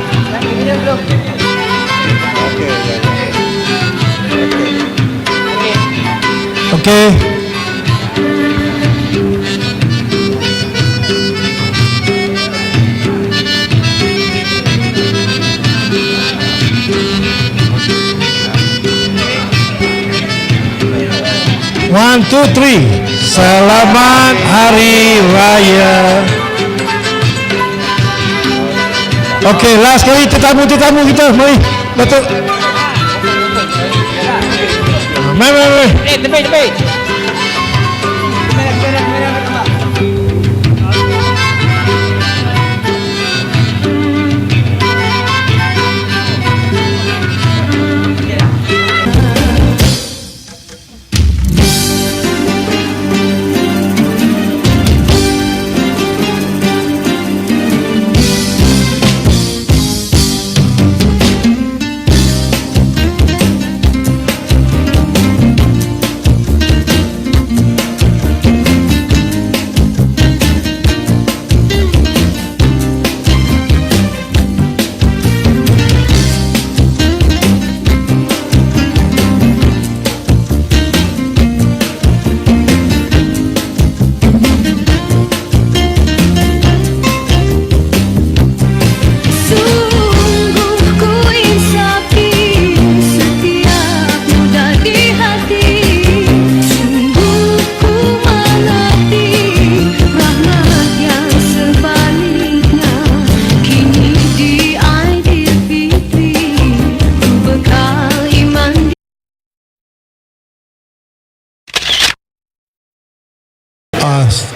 Okey. One, two, three. Selamat Hari Raya. Okey, last kali tetamu kita. Mari, Datuk. Mari. Tepi.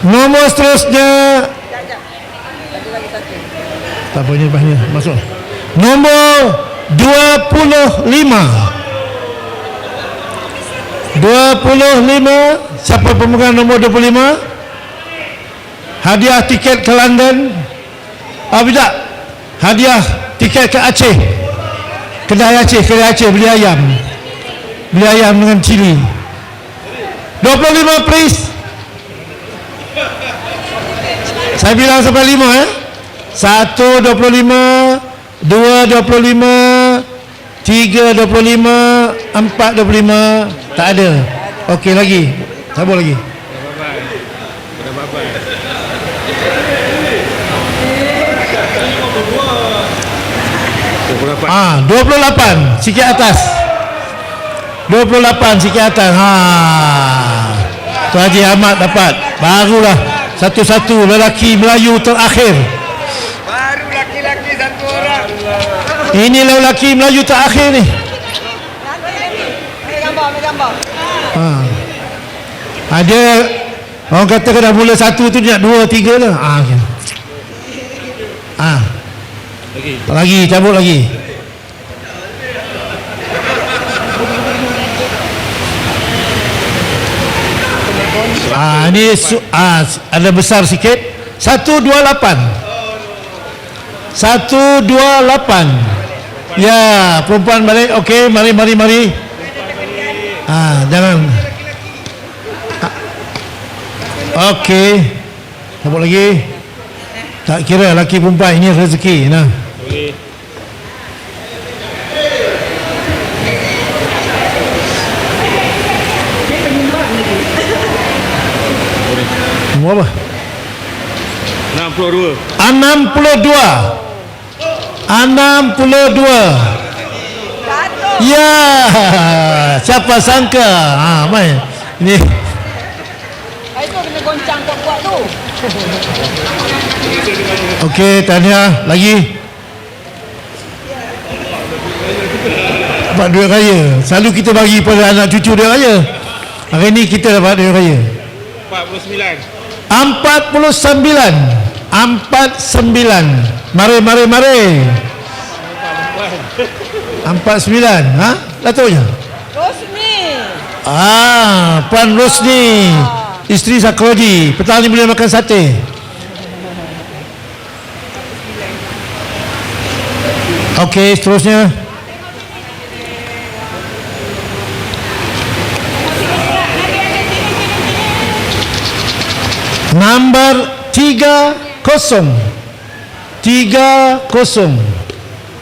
Nombor seterusnya. Tak apa, ni bahnya masuk. Nombor 25. Siapa pemegang nombor 25? Hadiah tiket ke London. Tidak. Hadiah tiket ke Aceh. Kedai Aceh beli ayam dengan cili. 25 please. Saya bilang sampai 5 ya. 1 25, 2 25, 3 25, 4 25. Tak ada. Okey lagi. Sambung lagi. Ah, 28 sikit atas. 28 sikit atas. Tu Haji Ahmad dapat. Barulah satu-satu lelaki Melayu terakhir. Baru laki-laki satu orang. Ini lelaki Melayu terakhir ni. Ambil gambar. Ada orang kata kena mula satu tu dia nak 2, 3 lah. Lagi cabut lagi. Ini ada besar sikit. 128. 128. Ya, perempuan balik. Okey, mari. Jangan. Okey. Cabut lagi. Tak kira lelaki perempuan, ini rezeki. Nah. Nombor apa? 62. Ya, siapa sangka? Main. Ini. Itu kena goncang kuat-kuat tu. Okey, tahniah lagi. Dapat duit raya. Selalu kita bagi pada anak cucu duit raya. Hari ni kita dapat duit raya. 49. Mari. 49. Datuknya? Rosni. Puan Rosni. Isteri Sakrodi. Petang ni boleh makan sate. Okey, seterusnya. Nombor 30 30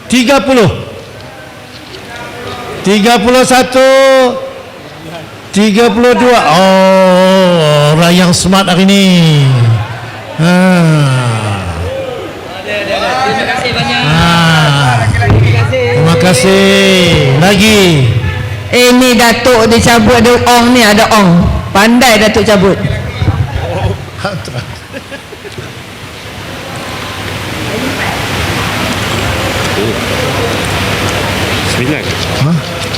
30 31 32. Oh, orang yang smart hari ni. Terima kasih. Lagi. Ni Datuk dia cabut ada ong ni, ada ong. Pandai Datuk cabut. Sembilan.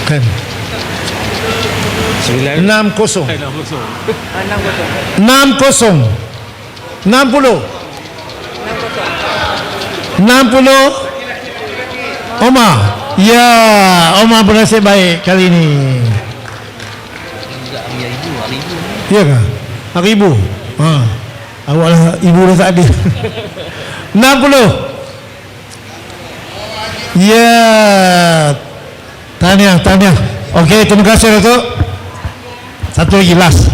Kan. 60 60 Omar. Ya, Omar bernasib baik kali ini. Ya kan? Ibu. Awaklah ibu dah tak ada. 60. Ya. Tahniah. Okey, terima kasih Datuk. Satu lagi last.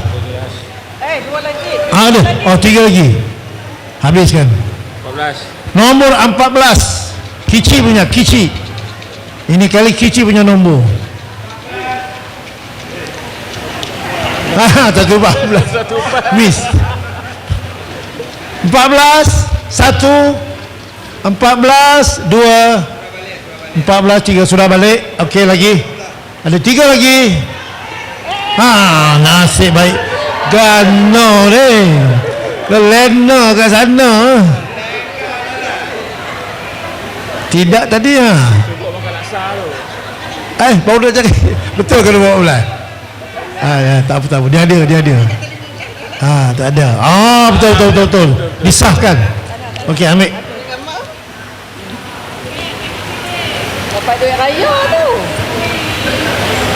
Dua lagi. Ada. Oh, 3 lagi. Habiskan. 14. Nombor 14. Kici punya, Kici. Ini kali Kici punya nombor. Satu 14. Miss. 14 1 14 2 14 3 sudah balik. Okey lagi. Ada 3 lagi. Nasib baik. Gano ni. Kelena kat sana. Tidak tadi baru dah cakap. Betul ke 12? Ya, tak apa. Dia ada. Tak ada. Betul. Disahkan. Okey, ambil. Dapat duit raya tu.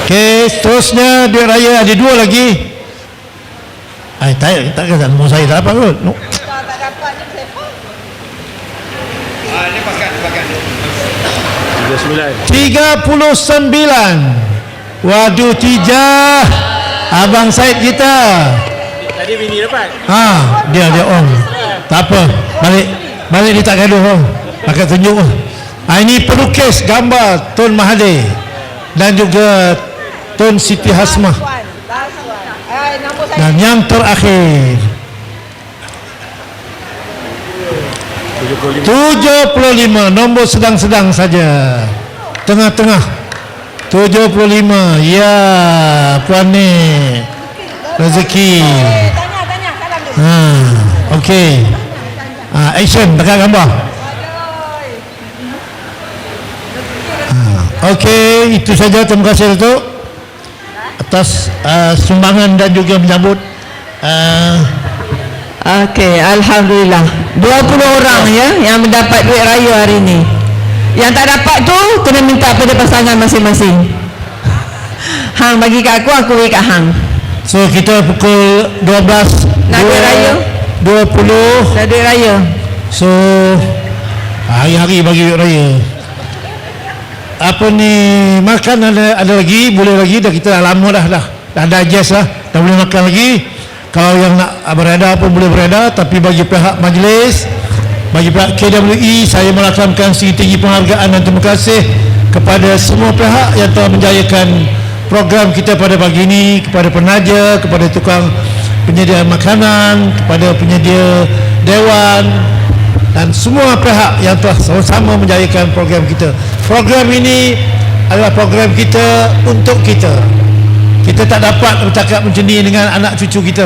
Okey, seterusnya duit raya ada 2 lagi. Tak kata nombor saya tak dapat kot. No. Tak dapat ni siapa? Ini pakai. 39. Waduh, Tijah. Abang Said kita. Tadi bini dapat. Dia on. Tak apa. Balik dia tak gaduh. Pakai tunjuk. Ini pelukis gambar Tun Mahathir dan juga Tun Siti Hasmah. Dan yang terakhir 75. Nombor sedang-sedang saja. Tengah-tengah 75. Ya, puan ni rezeki. Okey. Action dekat gambar. Okey, itu saja. Terima kasih Datuk atas sumbangan dan juga menyambut. Okey, alhamdulillah. 20 orang ya yang mendapat duit raya hari ini. Yang tak dapat tu kena minta pada pasangan masing-masing. Hang bagi kat aku bagi kat hang. So kita pukul 12 nak duit raya 20 nak duit raya. So hari-hari bagi duit raya. Apa ni, makan ada lagi, boleh lagi. Dah kita dah lama dah ada adjust dah boleh makan lagi. Kalau yang nak berada pun boleh berada. Tapi bagi pihak majlis, bagi pihak KWE, saya merakamkan setinggi penghargaan dan terima kasih kepada semua pihak yang telah menjayakan program kita pada pagi ini, kepada penaja, kepada tukang penyedia makanan, kepada penyedia dewan dan semua pihak yang telah sama-sama menjayakan program kita. Program ini adalah program kita untuk kita. Kita tak dapat bercakap macam ni dengan anak cucu kita.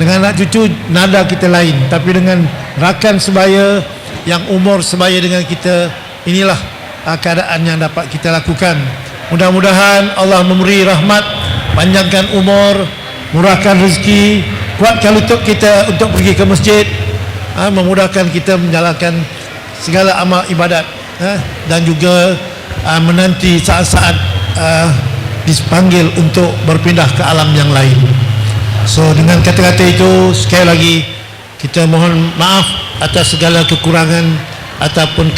Dengan anak cucu nada kita lain, tapi dengan rakan sebaya yang umur sebaya dengan kita, inilah keadaan yang dapat kita lakukan. Mudah-mudahan Allah memberi rahmat, panjangkan umur, murahkan rezeki, kuatkan lutut kita untuk pergi ke masjid, memudahkan kita menjalankan segala amal ibadat, dan juga menanti saat-saat dipanggil untuk berpindah ke alam yang lain. So dengan kata-kata itu, sekali lagi kita mohon maaf atas segala kekurangan ataupun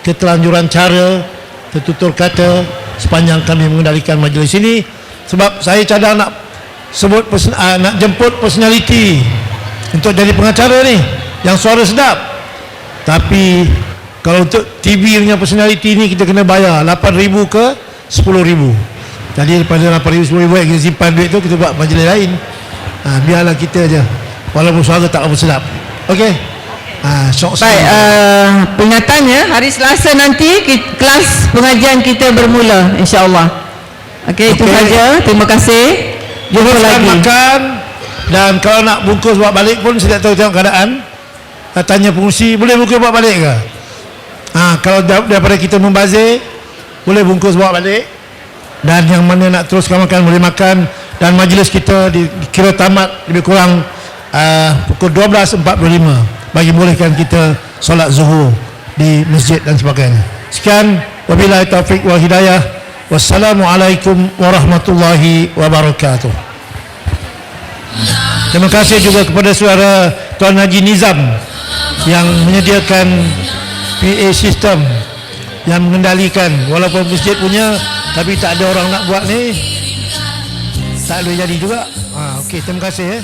ketelanjuran cara, tertutur kata sepanjang kami mengendalikan majlis ini. Sebab saya cadang nak nak jemput personality untuk jadi pengacara ni yang suara sedap. Tapi kalau untuk TV punya personality ni kita kena bayar 8,000 ke 10,000. Jadi daripada 8,000 10,000 kita simpan duit tu, kita buat majlis lain. Biarlah kita je, walaupun suara tak apa sedap. Okey. Baik, peringatannya hari Selasa nanti kelas pengajian kita bermula, insya-Allah. Okey, itu saja. Terima kasih. Jumpa lagi. Makan, dan kalau nak bungkus bawa balik pun saya tak tahu tengok keadaan. Tanya pengurusi, boleh bungkus bawa balik ke? Kalau daripada kita membazir, boleh bungkus bawa balik. Dan yang mana nak teruskan makan boleh makan. Dan majlis kita dikira tamat lebih kurang pukul 12.45 bagi bolehkan kita solat zuhur di masjid dan sebagainya. Sekian, wabillahi taufiq wal hidayah. Wassalamualaikum warahmatullahi wabarakatuh. Terima kasih juga kepada saudara Tuan Haji Nizam yang menyediakan PA system yang mengendalikan, walaupun masjid punya tapi tak ada orang nak buat ni, tak boleh jadi juga. Okey, terima kasih